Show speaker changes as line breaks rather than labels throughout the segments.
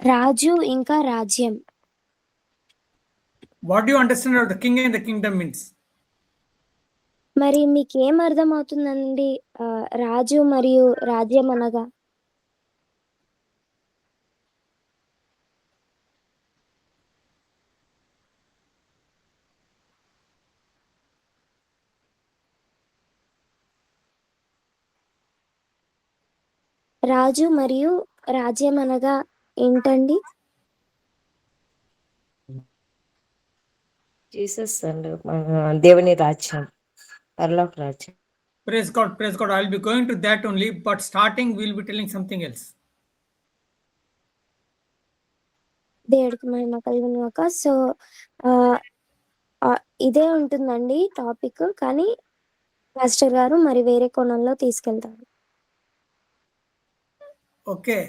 రాజు ఇంకా రాజ్యం.
What do you understand of the king and the kingdom means?
మరి మీకేం అర్థమవుతుందండి రాజు మరియు రాజ్యం అనగా? రాజు మరియు రాజ్యం అనగా ఏంటండి?
జీసస్ అండ్ దేవుని రాజ్యం, పరలోక రాజ్యం.
Praise God, praise God. I'll be going to that only, but starting we'll be telling something else.
దేవుడికి మహిమ కలుగును గాక. సో, ఇదే ఉంటుందండి టాపిక్. కానీ పాస్టర్ గారు మరి వేరే కోణంలో తీసుకెళ్తారు.
Okay.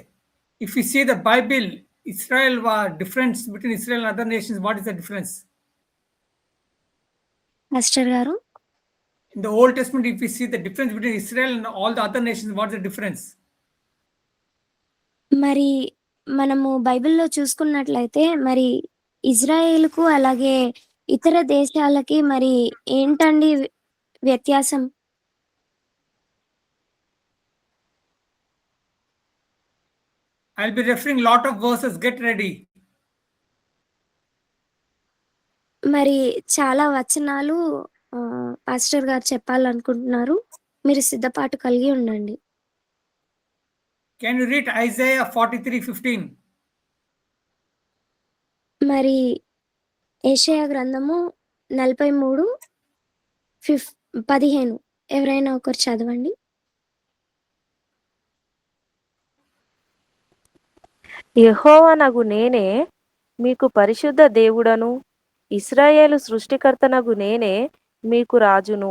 If you see the Bible, Israel was difference between Israel and other nations. What is the difference?
Pastor గారు,
In the Old Testament, if you see the difference between Israel and all the other nations, what is the difference?
మరి మనము బైబిల్‌లో చూసుకున్నట్లయితే మరి ఇజ్రాయేలుకు అలాగే ఇతర దేశాలకి మరి ఏంటండి వ్యత్యాసం?
I'll be referring lot of verses. Get ready.
మరి చాలా వచనాలు పాస్టర్ గారు చెప్పాలనుకుంటున్నారు. మీరు సిద్ధపాటు కలిగి ఉండండి.
Can you read Isaiah 43:15?
మరి యెషయా గ్రంథము 43:15 ఎవరైనా ఒకరు చదవండి.
యెహోవానగు నేనే మీకు పరిశుద్ధ దేవుడను, ఇశ్రాయేలు సృష్టికర్తనగు నేనే మీకు రాజును.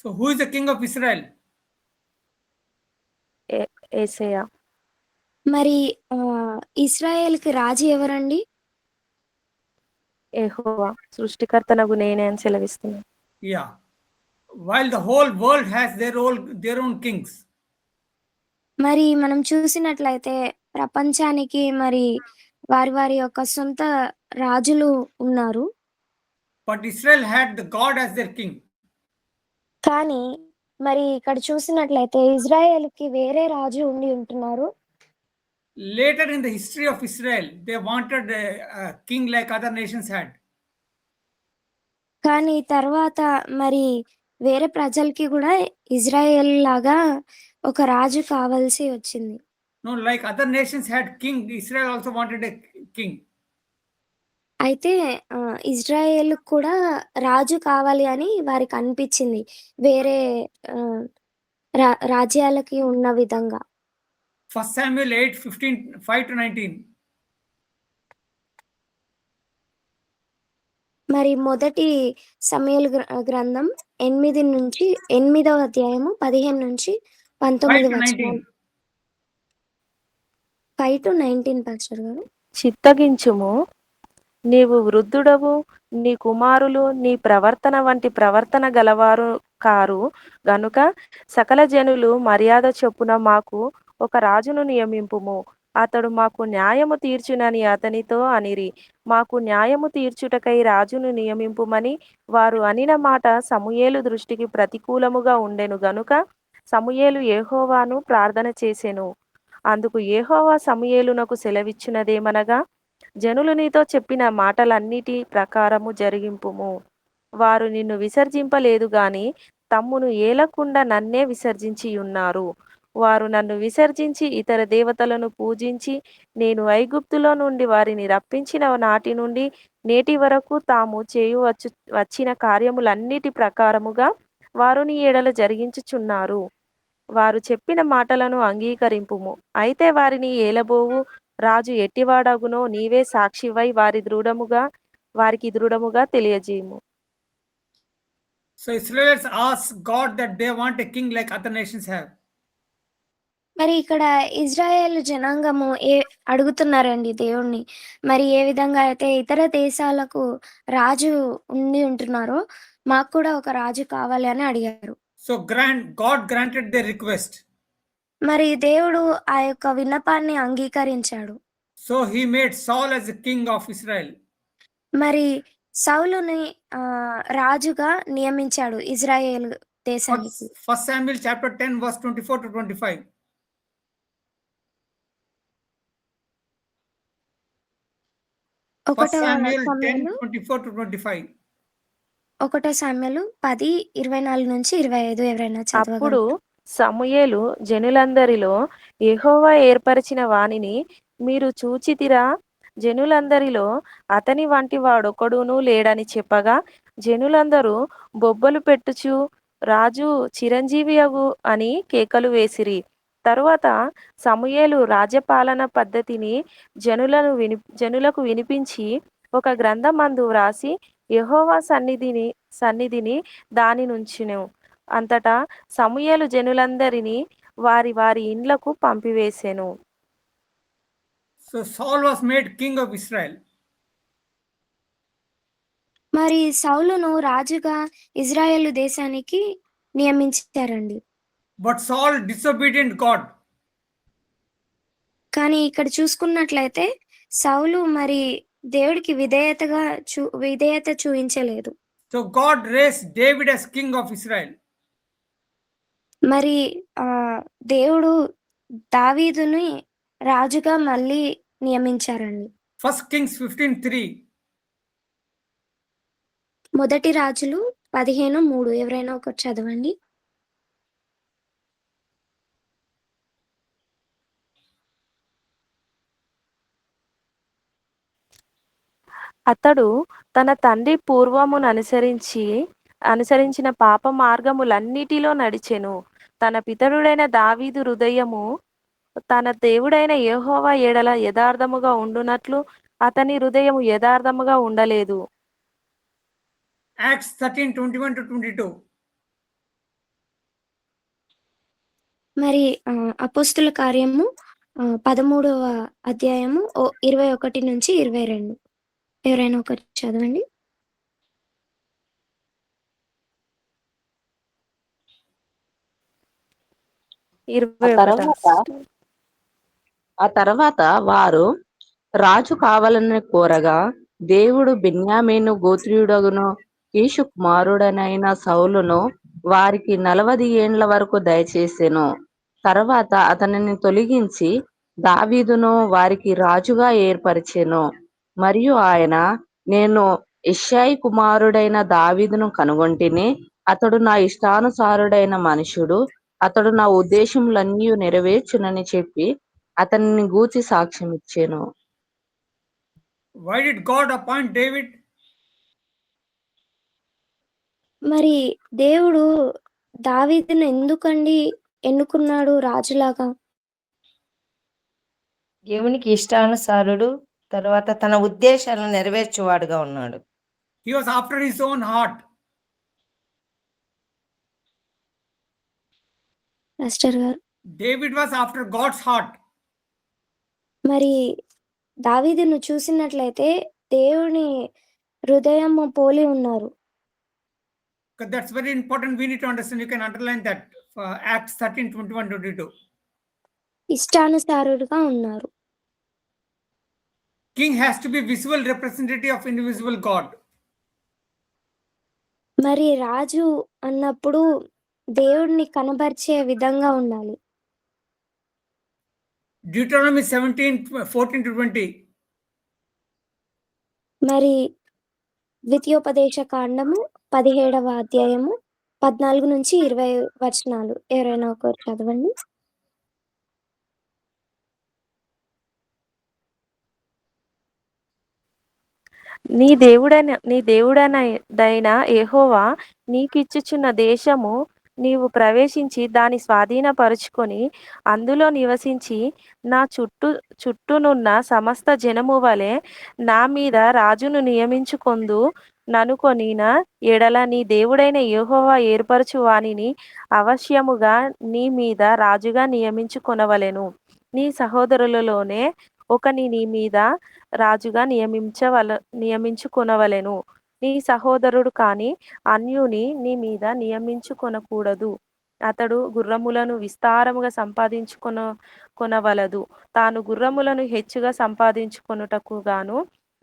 So who is the king of Israel?
యేసయ్య.
మరి ఇశ్రాయేలుకి రాజు ఎవరండి?
యెహోవా సృష్టికర్తనగు నేనే అని సెలవిస్తున్నాను.
Yeah. While the whole world has their own kings.
మరి మనం చూసినట్లయితే ప్రపంచానికి మరి వారి వారి యొక్క సొంత రాజులు ఉన్నారు.
But Israel had the God as their king.
కానీ మరి ఇక్కడ చూసినట్లయితే ఇజ్రాయేలుకి వేరే రాజు ఉండి ఉంటున్నారు.
Later in the history of Israel, they wanted a king like other nations had.
కానీ తర్వాత మరి వేరే ప్రజలకి కూడా ఇజ్రాయెల్ లాగా ఒక రాజు కావాల్సి వచ్చింది.
No, like other nations had king, Israel also wanted a king.
అయితే ఇజ్రాయెల్ కూడా రాజు కావాలి అని వారికి అనిపించింది. వేరే రాజ్యాలకి ఉన్న విధంగా.
1 Samuel 8:15, 5-19.
మరి మొదటి సమూయేలు గ్రంథం 8వ అధ్యాయము 15-19 వచనాలు. 5-19 పాస్టర్ గారు.
చిత్తగించుము, నీవు వృద్ధుడవు, నీ కుమారులు నీ ప్రవర్తన వంటి ప్రవర్తన గలవారు కారు గనుక సకల జనులు మర్యాద చొప్పున మాకు ఒక రాజును నియమింపుము, అతడు మాకు న్యాయము తీర్చునని అతనితో అనిరి. మాకు న్యాయము తీర్చుటకై రాజును నియమింపుమని వారు అనిన మాట సమూయేలు దృష్టికి ప్రతికూలముగా ఉండెను గనుక సమూయేలు యెహోవాను ప్రార్థన చేసెను. అందుకు యెహోవా సమూయేలునకు సెలవిచ్చినదేమనగా, జనులు నీతో చెప్పిన మాటలన్నిటి ప్రకారము జరిగింపుము. వారు నిన్ను విసర్జింపలేదు గాని తమ్మును ఏలకుండా నన్నే విసర్జించి ఉన్నారు. వారు నన్ను విసర్జించి ఇతర దేవతలను పూజించి నేను ఐగుప్తులో నుండి వారిని రప్పించిన నాటి నుండి నేటి వరకు తాము వచ్చిన కార్యములన్నిటి ప్రకారముగా వారు నీ ఎడల జరిగించుచున్నారు. వారు చెప్పిన మాటలను అంగీకరింపుము. అయితే వారిని ఏలబోవు రాజు ఎట్టివాడగునో నీవే సాక్షివై వారికి దృఢముగా తెలియజేయము.
So Israelites asked God that they want a king like other nations have.
మరి ఇక్కడ ఇజ్రాయేల్ జనాంగము అడుగుతున్నారండి దేవుణ్ణి. మరి ఏ విధంగా అయితే ఇతర దేశాలకు రాజు ఉండి ఉంటున్నారో మాకు కూడా ఒక రాజు కావాలి అని అడిగారు.
So God granted their request.
మరి దేవుడు ఆ యొక్క విన్నపాన్ని అంగీకరించాడు.
So he made Saul as the king of Israel.
మరి సౌలుని రాజుగా నియమించాడు ఇజ్రాయేలు దేశానికి.
First Samuel chapter 10 verse 24 to 25. First
ఒకటో
Samuel 10
సమూయేలు
24 to 25.
ఒకటో సామ్యుయేలు 10:24 నుంచి 25 ఎవరైనా
అప్పుడు
చదవగలరా?
సమూయేలు జనులందరిలో యెహోవా ఏర్పరిచిన వానిని మీరు చూచితిరా, జనులందరిలో అతని వంటి వాడొకడునూ లేడని చెప్పగా జనులందరూ బొబ్బలు పెట్టుచు రాజు చిరంజీవియగు అని కేకలు వేసిరి. తరువాత సమూయేలు రాజ్యపాలన పద్ధతిని జనులకు వినిపించి ఒక గ్రంథమందు వ్రాసి యెహోవా సన్నిధిని దాని నుంచెను. అంతటా సమూయేలు జనులందరినీ వారి వారి ఇండ్లకు పంపివేసెను.
So Saul was made king of Israel.
మరి సౌలును రాజుగా ఇజ్రాయేలు దేశానికి నియమించారండి.
But Saul disobedient God.
కానీ ఇక్కడ చూసుకున్నట్లయితే సౌలు మరి దేవుడికి విధేయత చూయించలేదు.
So God raised David as king of Israel.
మరి దేవుడు దావీదుని రాజుగా మళ్ళీ నియమించారండి.
1 Kings 15:3.
మొదటి రాజులు 15:3 ఎవరైనా ఒకటి చదవండి.
అతడు తన తండ్రి అనుసరించిన పాప మార్గములన్నిటిలో నడిచెను. తన పితరుడైన దావీదు హృదయము తన దేవుడైన యెహోవా ఎడల యథార్థముగా ఉండునట్లు అతని హృదయము యథార్థముగా ఉండలేదు.
Acts 13:21 to 22.
మరి అపోస్తుల కార్యము 13వ అధ్యాయము 21 నుంచి 22 ఎవరైనా ఒకటి చదవండి.
ఆ తర్వాత వారు రాజు కావాలని కోరగా దేవుడు బెన్యామీను గోత్రీయుడగును కీషు కుమారుడనైన సౌలును వారికి 40 ఏండ్ల వరకు దయచేసెను. తర్వాత అతనిని తొలగించి దావీదును వారికి రాజుగా ఏర్పరిచెను. మరియు ఆయన, నేను యెష్షయి కుమారుడైన దావీదును కనుగొంటిని, అతడు నా ఇష్టానుసారుడైన మనుషుడు, అతడు నా ఉద్దేశములన్నీ నెరవేర్చునని చెప్పి అతనిని గూర్చి సాక్ష్యం ఇచ్చెను.
Why did God appoint David?
మరి దేవుడు దావీదును ఎందుకండి ఎన్నుకున్నాడు రాజులాగా?
దేవునికి ఇష్టానుసారుడు, తర్వాత తన ఉద్దేశాలను నెరవేర్చువాడుగా ఉన్నాడు.
He was after his own heart.
Master గారు,
David was after God's heart.
మరి దావీదును చూసినట్లయితే దేవుని హృదయము పోలి ఉన్నారు.
That's very important. We need to understand. You can underline that. Acts 13:21-22.
ఇష్టానుసారుడుగా ఉన్నారు.
King has to be visible representative of invisible God.
మరి రాజు అన్నప్పుడు దేవుడిని కనబరిచే విధంగా ఉండాలి.
Deuteronomy 17:14-20.
మరి ద్వితీయోపదేశ కాండము 17వ అధ్యాయము 14 నుంచి 20 వచనాలు ఎవరైనా ఒకరు చదవండి.
నీ దేవుడైన యెహోవా నీకిచ్చుచున్న దేశము నీవు ప్రవేశించి దాని స్వాధీనపరుచుకొని అందులో నివసించి నా చుట్టూనున్న సమస్త జనము వలె నా మీద రాజును నియమించుకొందు ననుకొనిన ఎడల నీ దేవుడైన యెహోవా ఏర్పరచు వానిని అవశ్యముగా నీ మీద రాజుగా నియమించుకొనవలెను. నీ సహోదరులలోనే ఒకని నీ మీద రాజుగా నియమించుకొనవలెను. నీ సహోదరుడు కాని అన్యుని నీ మీద నియమించుకొనకూడదు. అతడు గుర్రములను విస్తారముగా కొనవలదు. తాను గుర్రములను హెచ్చుగా సంపాదించుకొనుటకు గాను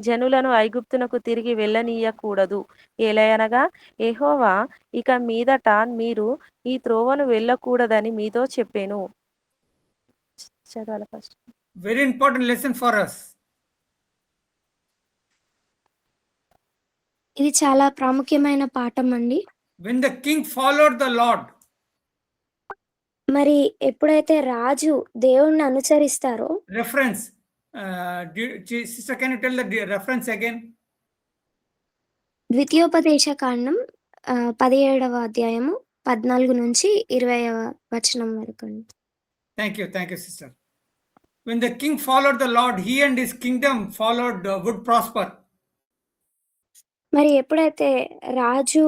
జనులను ఐగుప్తునకు తిరిగి వెళ్ళనీయకూడదు. ఏలయనగా యెహోవా ఇక మీదట మీరు ఈ త్రోవను వెళ్ళకూడదని మీతో చెప్పెను. చదవాలా first?
Very important lesson for us.
ఇది చాలా ప్రాముఖ్యమైన పాఠం అండి.
When the king followed the Lord,
మరి ఎప్పుడైతే రాజు దేవుణ్ణి అనుసరిస్తారో
reference, sister, can you tell the reference again?
ద్వితీయోపదేశ కాండం 17వ అధ్యాయము 14 నుంచి 20వ వచనం వరకు అండి.
Thank you, sister. When the king followed the Lord, he and his kingdom would prosper.
మరి ఎప్పుడైతే రాజు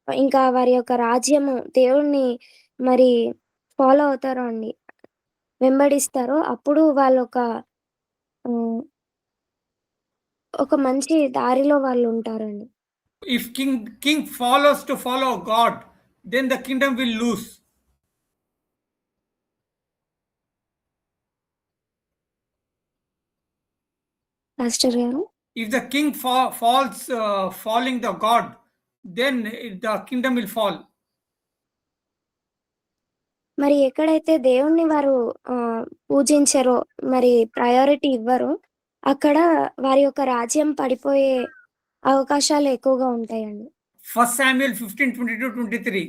ఇంకా వారి యొక్క రాజ్యము దేవుణ్ణి మరి ఫాలో అవుతారో అండి, వెంబడిస్తారో అప్పుడు వాళ్ళు ఒక మంచి దారిలో వాళ్ళు ఉంటారండి.
If king follows to follow God, then the kingdom will lose.
Pastor గారు,
If the king falls following the God, then the kingdom will fall.
మరి ఎక్కడైతే దేవుణ్ణి వారు పూజించరో, మరి ప్రయారిటీ ఇవ్వరో, అక్కడ వారి యొక్క రాజ్యం పడిపోయే అవకాశాలు ఎక్కువగా ఉంటాయండి.
1 Samuel 15:22-23.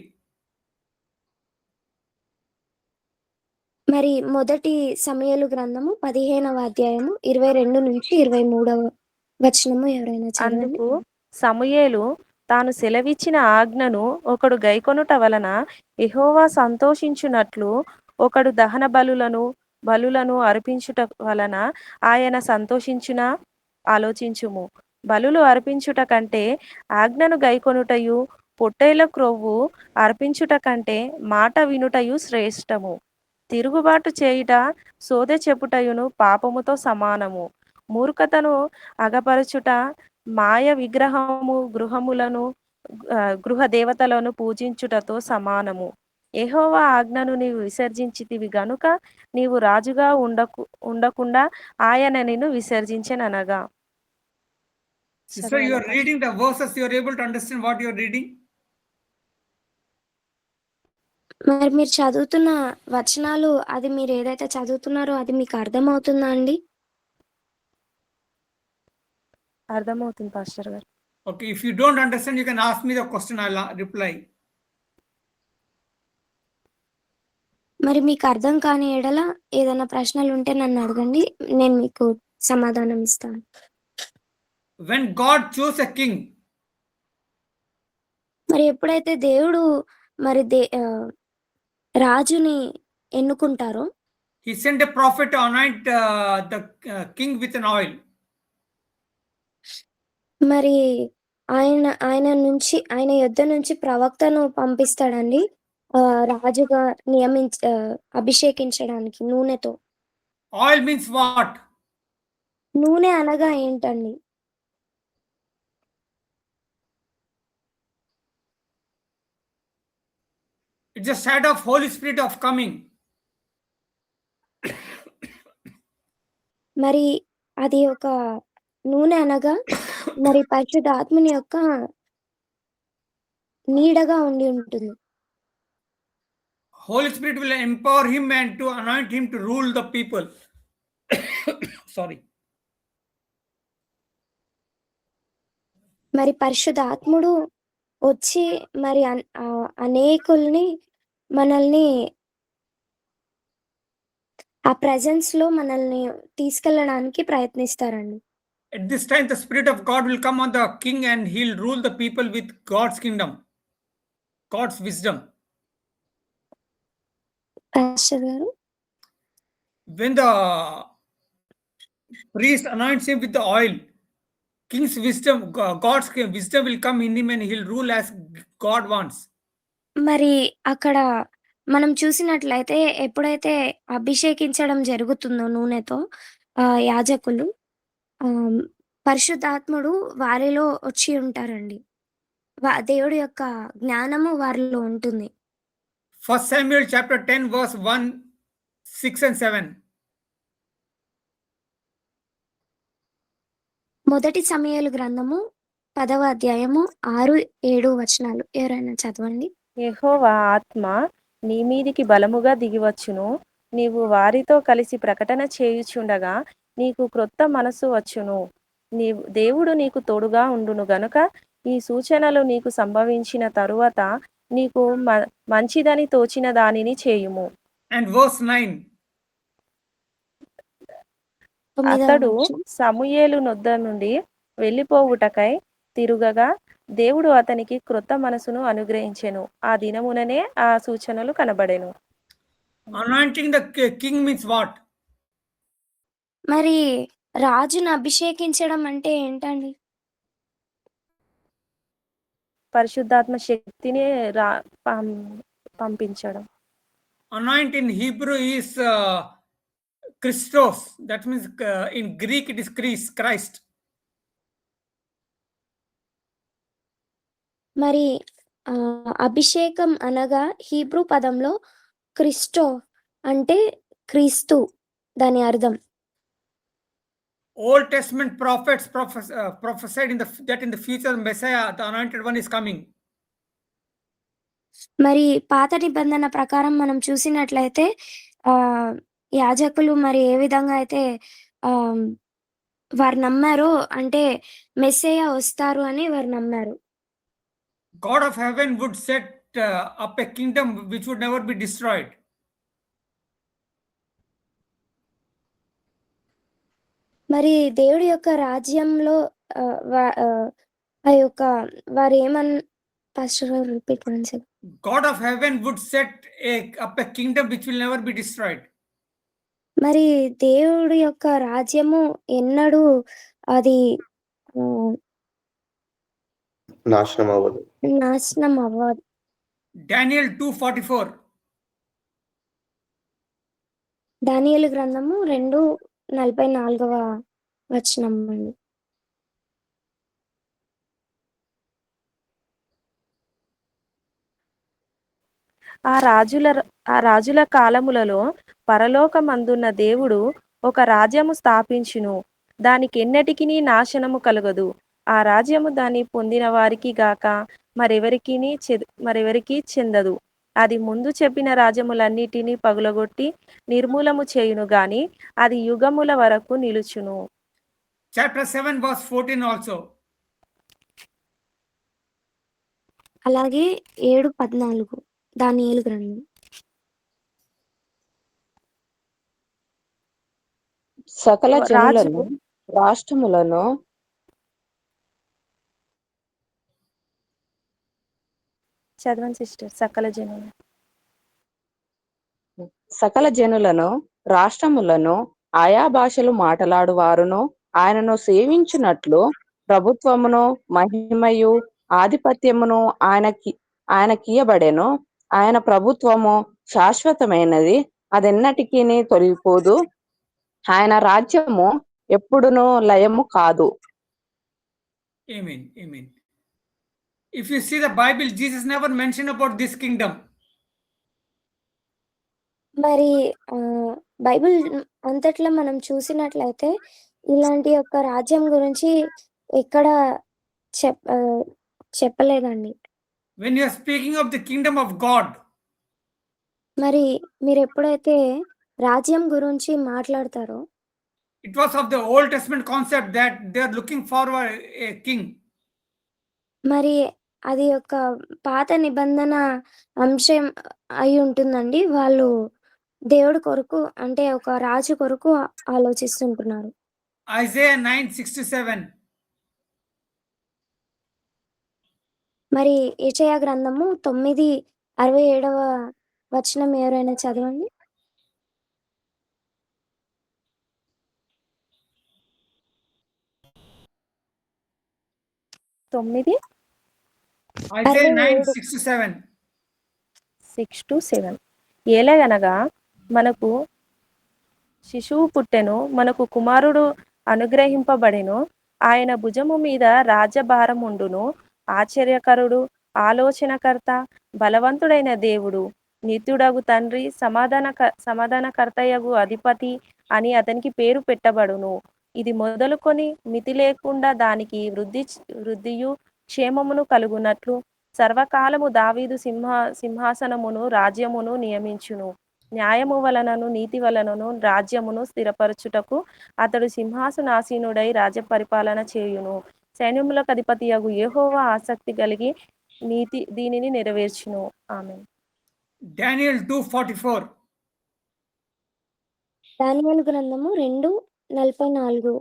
మరి మొదటి సమూయేలు గ్రంథము 15వ అధ్యాయము 22 నుంచి 23వ వచనము ఎవరైనా చదవండి.
అందుకు సమూయేలు తాను సెలవిచ్చిన ఆజ్ఞను ఒకడు గైకొనుట వలన యెహోవా సంతోషించునట్లు ఒకడు దహన బలులను అర్పించుట వలన ఆయన సంతోషించునా? ఆలోచించుము. బలులు అర్పించుట కంటే ఆజ్ఞను గైకొనుటయు, పొట్టేళ్ల క్రొవ్వు అర్పించుట కంటే మాట వినుటయు శ్రేష్టము. తిరుగుబాటు చేయుట, సోదె చెప్పుటయును పాపముతో సమానము. మూర్ఖతను అగపరచుట, మాయ విగ్రహము గృహ దేవతలను పూజించుటతో సమానము. యెహోవా ఆజ్ఞను నీవు విసర్జించితివి గనుక నీవు రాజుగా ఉండకుండా ఆయన నిన్ను విసర్జించెననగా.
Sister, you are reading the verses, you are able to understand what you are reading?
మరి మీరు చదువుతున్న వచనాలు, అది మీరు ఏదైతే చదువుతున్నారో అది మీకు అర్థమవుతుందా అండి?
అర్థమవుతుంది పాస్టర్ గారు.
Okay, if you don't understand, you can ask me the question, I'll reply.
మరి మీకు అర్థం కాని ఎడల ఏదైనా ప్రశ్నలు ఉంటే నన్ను అడగండి, నేను మీకు సమాధానం ఇస్తాను.
When God chose a king,
మరి ఎప్పుడైతే దేవుడు మరి రాజుని ఎన్నుకుంటారో,
he sent a prophet to anoint the king with an oil.
మరి ఆయన యొద్ద నుంచి ప్రవక్తను పంపిస్తాడండి, రాజుగా అభిషేకించడానికి నూనెతో.
Oil means what?
నూనె అనగా ఏంటండి?
It's a shadow of Holy Spirit of coming.
మరి అది ఒక నూనె అనగా మరి పరిశుద్ధాత్మని యొక్క నీడగా ఉండి ఉంటుంది.
Holy Spirit will empower him and to anoint him to rule the people. Sorry.
మరి పరిశుద్ధాత్ముడు వచ్చి మరి అనేకుల్ని మనల్ని ఆ ప్రెజెన్స్ లో మనల్ని తీసుకెళ్ళడానికి ప్రయత్నిస్తారండి.
At this time, the Spirit of God will come on the king and he'll rule the people with God's kingdom, God's wisdom.
Pastor గారు,
When the priest anoints him with the oil, king's wisdom, God's wisdom will come in him and he'll rule as God wants.
మరి అక్కడ మనం చూసినట్లయితే ఎప్పుడైతే అభిషేకించడం జరుగుతుందో నూనెతో యాజకులు, పరిశుద్ధాత్ముడు వారిలో వచ్చి ఉంటారండి. దేవుడి యొక్క జ్ఞానము వారిలో ఉంటుంది.
1 Samuel chapter 10, verse 1, 6 and 7.
మొదటి సమూయేలు గ్రంథము 10వ అధ్యాయము 6, 7 వచనాలు ఎవరైనా చదవండి.
యెహోవా ఆత్మ నీ మీదికి బలముగా దిగివచ్చును. నీవు వారితో కలిసి ప్రకటన చేయుచుండగా నీకు క్రొత్త మనస్సు వచ్చును. దేవుడు నీకు తోడుగా ఉండును గనుక ఈ సూచనలు నీకు సంభవించిన తరువాత నీకు మంచిదని తోచిన దానిని చేయుము.
And verse 9.
అతడు సమూయేలు నొద్ద నుండి వెళ్ళిపోవుటకై తిరుగగా దేవుడు అతనికి క్రొత్త మనసును అనుగ్రహించెను. ఆ దినముననే ఆ సూచనలు కనబడెను.
Anointing the king means what?
మరి రాజును అభిషేకించడం అంటే ఏంటండి?
పరిశుద్ధాత్మ శక్తిని పంపించడం.
Anoint in Hebrew is Christos. That means in Greek it is Christ.
మరి అభిషేకం అనగా హీబ్రూ పదంలో క్రిస్టో అంటే క్రీస్తు దాని అర్థం.
Old Testament prophets prophesied that in the future Messiah, the anointed one, is coming.
మరి పాత నిబంధన ప్రకారం మనం చూసినట్లయితే యాజకులు మరి ఏ విధంగా అయితే వారు నమ్మారో అంటే మెస్సయ్య వస్తారు అని వారు నమ్మారు.
God of heaven would set up a kingdom which would never be destroyed.
మరి దేవుడి యొక్క రాజ్యంలో ఆ యొక్క వారు repeat once.
God of heaven would set up a kingdom which will never be destroyed.
మరి దేవుడి యొక్క రాజ్యము ఎన్నడూ అది
నాశనం అవ్వదు.
Daniel 2:44.
దానియేలు గ్రంథము 2:44 వచనం అండి.
ఆ రాజుల కాలములలో పరలోకమందున్న దేవుడు ఒక రాజ్యము స్థాపించును. దానికి ఎన్నటికి నాశనము కలగదు. ఆ రాజ్యము దాన్ని పొందిన వారికి గాక మరెవరికి చెందదు. అది ముందు చెప్పిన రాజ్యములన్నిటినీ పగులగొట్టి నిర్మూలము చేయును గాని అది యుగముల వరకు నిలుచును.
Chapter 7 verse 14 also.
అలాగే 7:14 దానియేలు గ్రంథం.
సకల జనులను రాష్ట్రములను
చదవండి సిస్టర్.
సకల జనులను రాష్ట్రములను ఆయా భాషలు మాట్లాడు వారును ఆయనను సేవించినట్లు ప్రభుత్వమును మహిమయు ఆధిపత్యమును ఆయనకియబడెను. ఆయన ప్రభుత్వము శాశ్వతమైనది, అదెన్నటికీ తొలగిపోదు. ఆయన రాజ్యము ఎప్పుడునూ లయము కాదు.
Amen. Amen. If you see the Bible, Jesus never mentioned about this kingdom.
మరి బైబిల్ అంతట్లో మనం చూసినట్లయితే ఇలాంటి యొక్క రాజ్యం గురించి ఎక్కడ చెప్పలేదండి.
When you are speaking of the kingdom of God,
మరి మీరు ఎప్పుడైతే రాజ్యం గురించి మాట్లాడతారో
it was of the Old Testament concept that they are looking forward a king.
మరి అది యొక్క పాత నిబంధన అంశం అయి ఉంటుందండి. వాళ్ళు దేవుడి కొరకు అంటే ఒక రాజు కొరకు ఆలోచిస్తుంటున్నారు.
Isaiah 9:6-7.
మరి యెషయా గ్రంథము 9:67 వచనం ఎవరైనా చదవండి.
Isaiah 9:6-7.
6-7. ఏలగనగా మనకు శిశువు పుట్టెను, మనకు కుమారుడు అనుగ్రహింపబడెను. ఆయన భుజము మీద రాజ్యభారం ఉండును. ఆశ్చర్యకరుడు, ఆలోచనకర్త, బలవంతుడైన దేవుడు, నిత్యుడగు తండ్రి సమాధానకర్తయగు అధిపతి అని అతనికి పేరు పెట్టబడును. ఇది మొదలుకొని మితి లేకుండా దానికి వృద్ధియు క్షేమమును కలుగునట్లు సర్వకాలము దావీదు సింహాసనమును రాజ్యమును నియమించును. న్యాయము వలనను నీతి వలనను రాజ్యమును స్థిరపరచుటకు అతడు సింహాసనాసీనుడై రాజ్య పరిపాలన చేయును. సైన్యములకు అధిపతియగు యెహోవా ఆసక్తి కలిగి దీనిని నెరవేర్చును. ఆమేన్.
Daniel 2:44.
దానియేలు గ్రంథము 2:44.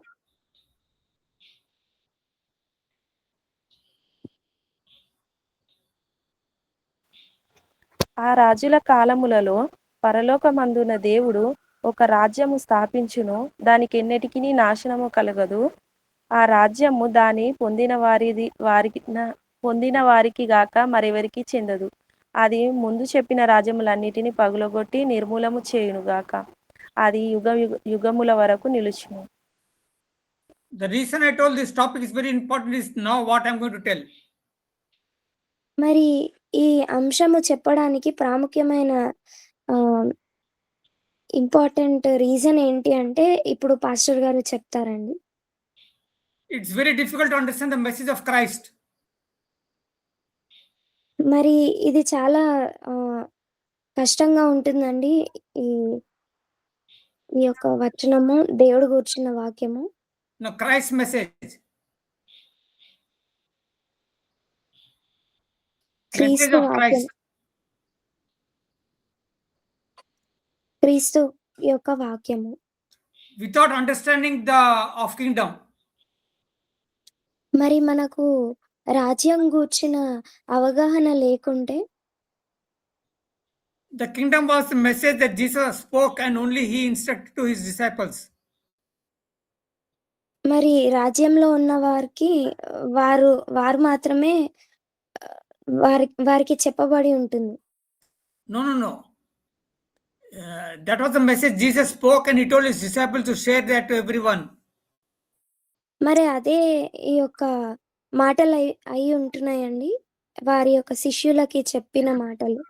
ఆ రాజుల కాలములలో పరలోకమందున దేవుడు ఒక రాజ్యము స్థాపించును, దానికి ఎన్నటికీ నాశనము కలగదు. ఆ రాజ్యము దాని పొందిన వారికి గాక మరెవరికి చెందదు. అది ముందు చెప్పిన రాజ్యములన్నిటిని పగులగొట్టి నిర్మూలము చేయునుగాక. అది యుగముల వరకు నిలుచును.
The reason I told this topic is very important is now what I'm going to tell.
మరి ఈ అంశము చెప్పడానికి ప్రాముఖ్యమైన ఇంపార్టెంట్ రీజన్ ఏంటి అంటే ఇప్పుడు పాస్టర్ గారు చెప్తారండి.
It's very difficult to understand the message of Christ.
మరి ఇది చాలా కష్టంగా ఉంటుందండి. ఈ యొక్క వచనము దేవుడు గూర్చిన వాక్యము.
Now Christ's message. Message of Christ.
క్రీస్తు యొక్క వాక్యము.
Without understanding of kingdom.
మరి మనకు రాజ్యం గూర్చిన అవగాహన లేకుంటే
The kingdom was the message that Jesus spoke and only he instructed to his disciples.
మరి రాజ్యంలో ఉన్న వారికి వారు మాత్రమే వారికి చెప్పబడి ఉంటుంది.
No. That was the message Jesus spoke and he told his disciples to share that to everyone.
మరి అదే ఈ యొక్క మాటలు అయి ఉంటున్నాయండి, వారి యొక్క శిష్యులకి చెప్పిన మాటలు.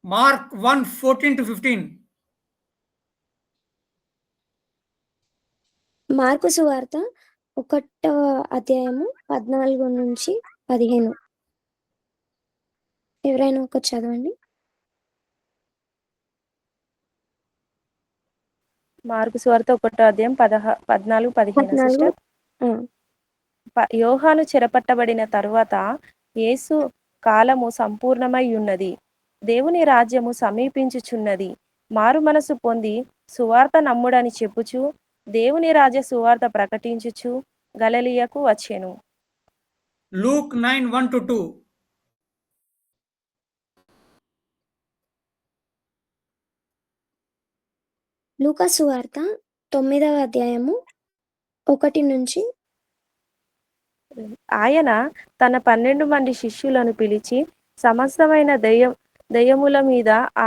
Mark 1:14-15.
మార్కు సువార్త 1వ అధ్యాయము 14-15. ఎవరైనా ఒక చదవండి.
మార్కు సువార్త 1వ అధ్యాయం 14-15. సిస్టర్, యోహాను చెరపట్టబడిన తరువాత యేసు కాలము సంపూర్ణమై ఉన్నది, దేవుని రాజ్యము సమీపించుచున్నది, మారు మనసు పొంది సువార్త నమ్ముడని చెప్పుచు దేవుని రాజ్య సువార్త ప్రకటించుచు గలిలయకు వచ్చెను.
Luke 9:1-2.
లూకా సువార్త 9వ అధ్యాయము 1 నుంచి.
ఆయన తన 12 మంది శిష్యులను పిలిచి సమస్తమైన దయ్యముల మీద ఆ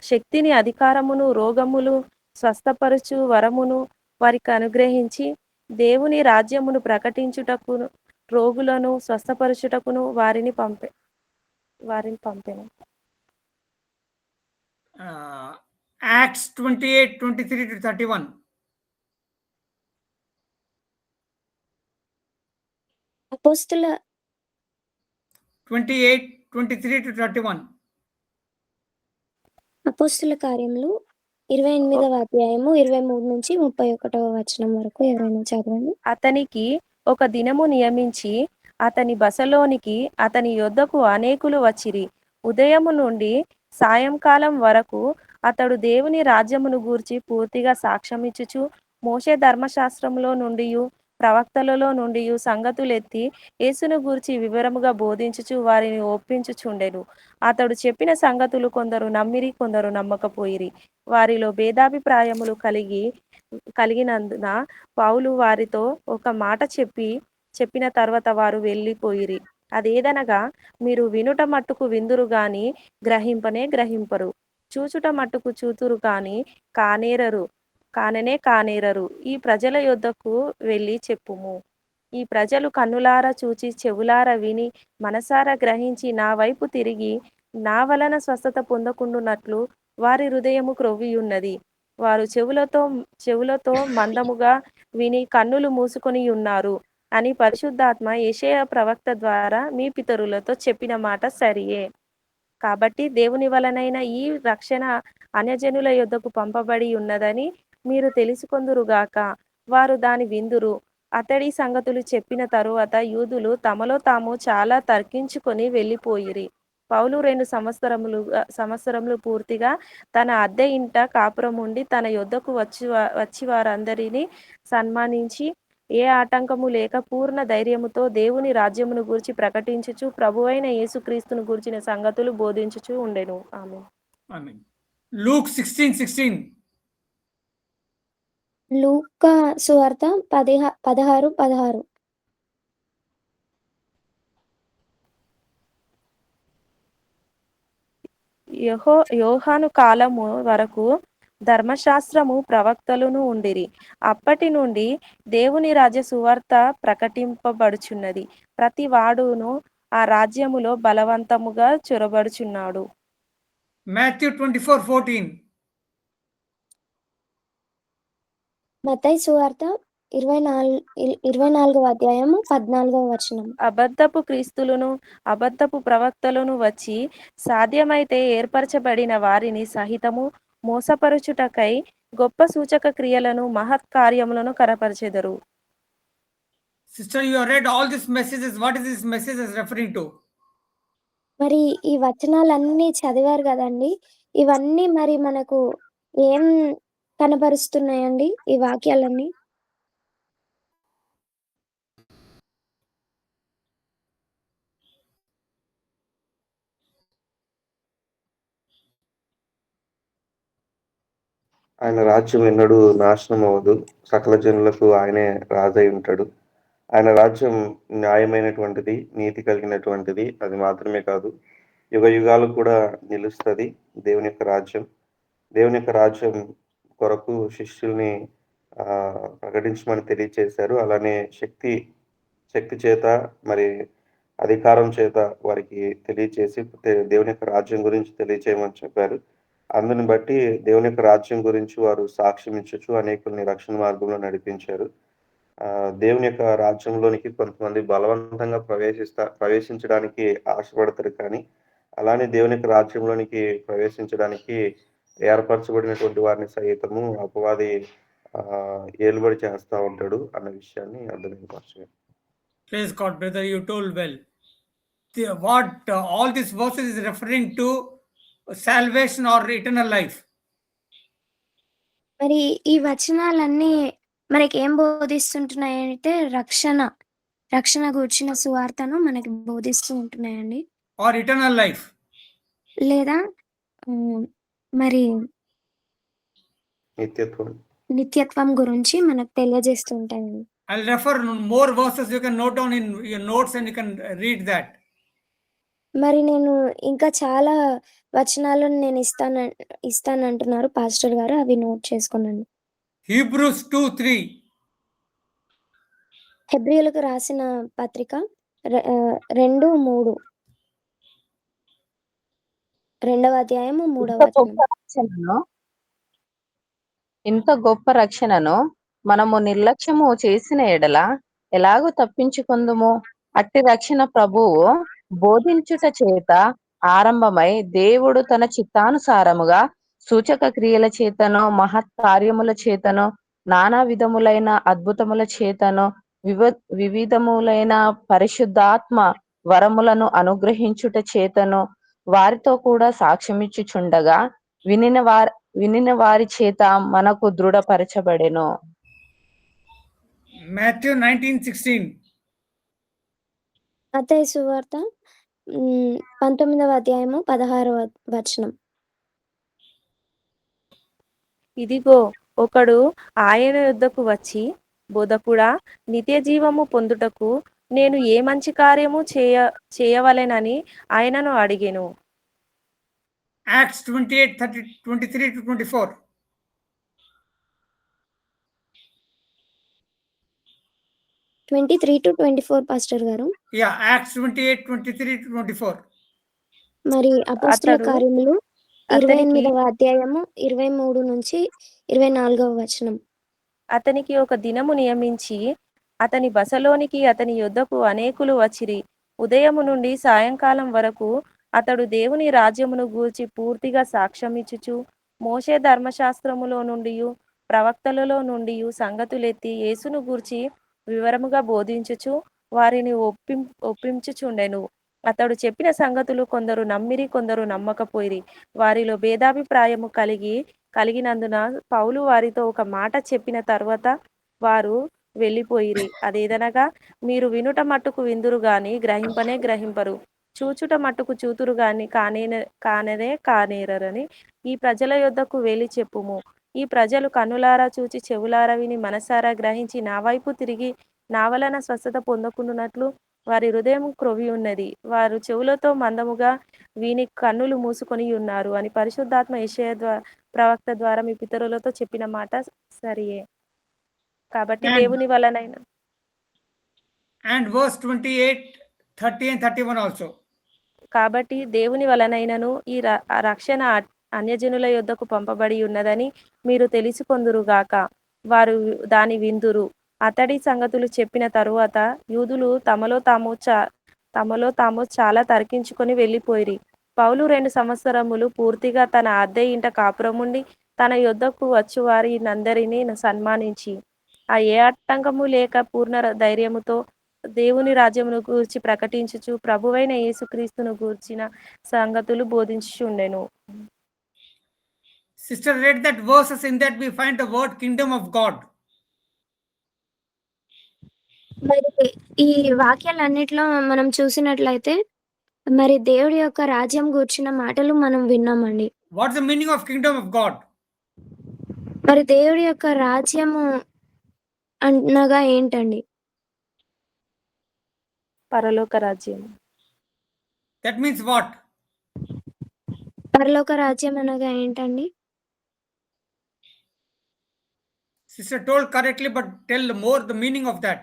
శక్తిని, అధికారమును, రోగములు స్వస్థపరచు వరమును వారికి అనుగ్రహించి దేవుని రాజ్యమును ప్రకటించుటకును రోగులను స్వస్థపరచుటకును వారిని పంపెను.
Acts 28:23-31.
అపోస్తుల
28:23-31.
అపోస్తుల కార్యములు 28వ అధ్యాయము 23-31 వచనం వరకు ఎవరైనా చదవండి.
అతనికి ఒక దినము నియమించి అతని బసలోనికి అతని యొద్దకు అనేకులు వచ్చిరి. ఉదయము నుండి సాయంకాలం వరకు అతడు దేవుని రాజ్యమును గూర్చి పూర్తిగా సాక్ష్యమిచ్చుచు మోషే ధర్మశాస్త్రములో నుండియు ప్రవక్తలలో నుండి సంగతులెత్తి యేసును గూర్చి వివరముగా బోధించుచు వారిని ఒప్పించుచుండెను. అతడు చెప్పిన సంగతులు కొందరు నమ్మిరి, కొందరు నమ్మకపోయిరి. వారిలో భేదాభిప్రాయములు కలిగినందున పౌలు వారితో ఒక మాట చెప్పిన తర్వాత వారు వెళ్ళిపోయిరి. అదేదనగా, మీరు వినుట మట్టుకు విందురు గాని గ్రహింపరు, చూచుట మట్టుకు చూతురు గాని కానేరరు. ఈ ప్రజల యొద్దకు వెళ్ళి చెప్పుము. ఈ ప్రజలు కన్నులారా చూచి చెవులారా విని మనసారా గ్రహించి నా వైపు తిరిగి నా వలన స్వస్థత పొందకుండునట్లు వారి హృదయము క్రొవ్వియున్నది. వారు చెవులతో మందముగా విని కన్నులు మూసుకొని ఉన్నారు అని పరిశుద్ధాత్మ యెషయా ప్రవక్త ద్వారా మీ పితరులతో చెప్పిన మాట సరియే. కాబట్టి దేవుని వలనైన ఈ రక్షణ అన్యజనుల యొద్దకు పంపబడి ఉన్నదని మీరు తెలుసుకొందురుగాక. వారు దాని విందురు. అతడి సంగతులు చెప్పిన తరువాత యూదులు తమలో తాము చాలా తర్కించుకొని వెళ్ళిపోయిరి. పౌలు 2 సంవత్సరములు పూర్తిగా తన అద్దె ఇంట కాపురముండి తన యొద్దకు వచ్చి వారందరినీ సన్మానించి ఏ ఆటంకము లేక పూర్ణ ధైర్యముతో దేవుని రాజ్యమును గూర్చి ప్రకటించుచు ప్రభువైన యేసుక్రీస్తును గూర్చిన సంగతులు బోధించుచు ఉండెను. ఆమేన్.
Amen. Luke 16:16.
లూకా సువార్త 16:16.
యోహాను కాలము వరకు ధర్మశాస్త్రము ప్రవక్తలును ఉండిరి. అప్పటి నుండి దేవుని రాజ్య సువార్త ప్రకటింపబడుచున్నది. ప్రతి వాడును ఆ రాజ్యములో బలవంతముగా చొరబడుచున్నాడు.
Matthew 24:14.
మత్తయి సువార్త 24వ అధ్యాయము 14వ వచనం.
అబద్ధపు క్రీస్తులను అబద్ధపు ప్రవక్తలను వచ్చి సాధ్యమైతే ఏర్పరచబడిన వారిని సహితము మోసపరుచుటకై గొప్ప సూచక క్రియలను మహత్కార్యములను కనపరచెదరు.
Sister, you have read all these messages. What is this message is referring to?
మరి ఈ వచనాలన్నీ చదివారు కదండి. ఇవన్నీ మరి మనకు ఏం కనపరుస్తున్నాయండి ఈ వాక్యాలన్నీ?
ఆయన రాజ్యం ఎన్నడూ నాశనం అవ్వదు. సకల జనులకు ఆయనే రాజై ఉంటాడు. ఆయన రాజ్యం న్యాయమైనటువంటిది, నీతి కలిగినటువంటిది. అది మాత్రమే కాదు, యుగ యుగాలు కూడా నిలుస్తుంది దేవుని యొక్క రాజ్యం. దేవుని యొక్క రాజ్యం కొరకు శిష్యుల్ని ప్రకటించమని తెలియచేశారు. అలానే శక్తి చేత మరి అధికారం చేత వారికి తెలియచేసి దేవుని యొక్క రాజ్యం గురించి తెలియచేయమని చెప్పారు. అందుని బట్టి దేవుని యొక్క రాజ్యం గురించి వారు సాక్ష్యం ఇచ్చచ్చు అనేకుల్ని రక్షణ మార్గంలో నడిపించారు. దేవుని యొక్క రాజ్యంలోనికి కొంతమంది బలవంతంగా ప్రవేశించడానికి ఆశపడతారు. కానీ అలానే దేవుని యొక్క రాజ్యంలోనికి ప్రవేశించడానికి ఏర్పరచబడినటువంటి వారిని సైతము అపవాది ఏలుబడి చేస్తా ఉంటాడు అన్న విషయాన్ని అర్థమైంది.
Praise God, brother. You told well. What all these verses is referring to salvation or eternal life.
మరి ఈ వచనాలన్నీ మనకేం బోధిస్తుంటున్నాయంటే రక్షణ గూర్చిన సువార్తను మనకి బోధిస్తూ ఉంటున్నాయండి.
Or eternal life.
లేదా మరి నిత్యత్వం గురించి మనకు తెలియజేస్తూ ఉంటాయండి.
I'll refer more verses. You can note down in your notes and you can read that.
మరి నేను ఇంకా చాలా వచనాలను నేను ఇస్తానంటున్నారు పాస్టర్ గారు. అవి నోట్ చేసుకోండి.
Hebrews 2:3.
హెబ్రీయులకు రాసిన పత్రిక 2:3. 2వ అధ్యాయము 3వ వచనం.
ఇంత గొప్ప రక్షణను మనము నిర్లక్ష్యము చేసిన ఎడల ఎలాగూ తప్పించుకుందుము? అట్టి రక్షణ ప్రభువు బోధించుట చేత ఆరంభమై దేవుడు తన చిత్తానుసారముగా సూచక క్రియల చేతను మహత్ కార్యముల చేతను నానా విధములైన అద్భుతముల చేతను వివిధములైన పరిశుద్ధాత్మ వరములను అనుగ్రహించుట చేతను వారితో కూడా సాక్ష్యమిచ్చుచుండగా వినిన వారి చేత మనకు దృఢపరచబడెను.
Matthew 19:16.
మత్తయి సువార్త 19వ అధ్యాయము 16వ వచనం.
ఇదిగో ఒకడు ఆయన యొద్దకు వచ్చి, బోధకుడా, నిత్య జీవము పొందుటకు నేను ఏ మంచి కార్యము చేయవలెనని ఆయనను అడిగెను.
Acts 28:23-24.
23-24 పాస్టర్ గారు.
Yeah, Acts 28:23-24.
మరి అపోస్తుల
అతడు
కార్యములు
అతనికి
28వ అధ్యాయము 23 నుంచి 24వ వచనం.
అతనికి ఒక దినము నియమించి అతని బసలోనికి అతని యొద్దకు అనేకులు వచ్చిరి. ఉదయము నుండి సాయంకాలం వరకు అతడు దేవుని రాజ్యమును గూర్చి పూర్తిగా సాక్ష్యమిచ్చుచు మోషే ధర్మశాస్త్రములో నుండి ప్రవక్తలలో నుండి సంగతులెత్తి యేసును గూర్చి వివరముగా బోధించుచు వారిని ఒప్పించుచుండెను. అతడు చెప్పిన సంగతులు కొందరు నమ్మిరి, కొందరు నమ్మకపోయిరి. వారిలో భేదాభిప్రాయము కలిగినందున పౌలు వారితో ఒక మాట చెప్పిన తర్వాత వారు వెళ్ళిపోయిరి. అదేదనగా, మీరు వినుట మట్టుకు విందురు గాని గ్రహింపనే గ్రహింపరు, చూచుట మట్టుకు చూతురు గాని కానేరని ఈ ప్రజల యొద్దకు వెళ్ళి చెప్పుము. ఈ ప్రజలు కన్నులారా చూచి చెవులారా విని మనసారా గ్రహించి నా వైపు తిరిగి నా వలన స్వస్థత పొందకుండునట్లు వారి హృదయం క్రొవి ఉన్నది. వారు చెవులతో మందముగా వీని కన్నులు మూసుకొని ఉన్నారు అని పరిశుద్ధాత్మ యెషయా ప్రవక్త ద్వారా మీ పితరులతో చెప్పిన మాట సరియే. కాబట్టి
And
దేవుని వలనైన
verse 28, 30 and 31 also.
కాబట్టి దేవుని వలనైనను ఈ రక్షణ అన్యజనుల యొద్దకు పంపబడి ఉన్నదని మీరు తెలుసుకొందురుగాక. వారు దాని విందురు. అతడి సంగతులు చెప్పిన తరువాత యూదులు తమలో తాము చాలా తర్కించుకొని వెళ్ళిపోయిరి. పౌలు 2 సంవత్సరములు పూర్తిగా తన అద్దె ఇంట కాపురముండి తన యొద్దకు వచ్చు వారినందరినీ సన్మానించి ఆ ఏ ఆటంకము లేక పూర్ణ ధైర్యముతో దేవుని రాజ్యమును గూర్చి ప్రకటించుచు ప్రభువైన యేసుక్రీస్తును గూర్చిన సంగతులు బోధించుచుండెను.
Sister read that verses, in that we find the word kingdom of God.
మరి ఈ వాక్యాలన్నిట్లో మనం చూసినట్లయితే మరి దేవుడి యొక్క రాజ్యం గూర్చిన మాటలు మనం విన్నామండి.
What's the meaning of kingdom of God?
మరి దేవుడి యొక్క రాజ్యము అనగా ఏంటండి?
పరలోక రాజ్యం.
That means what?
పరలోక రాజ్యం అనగా ఏంటండి?
Sister told correctly, but tell more the meaning of that.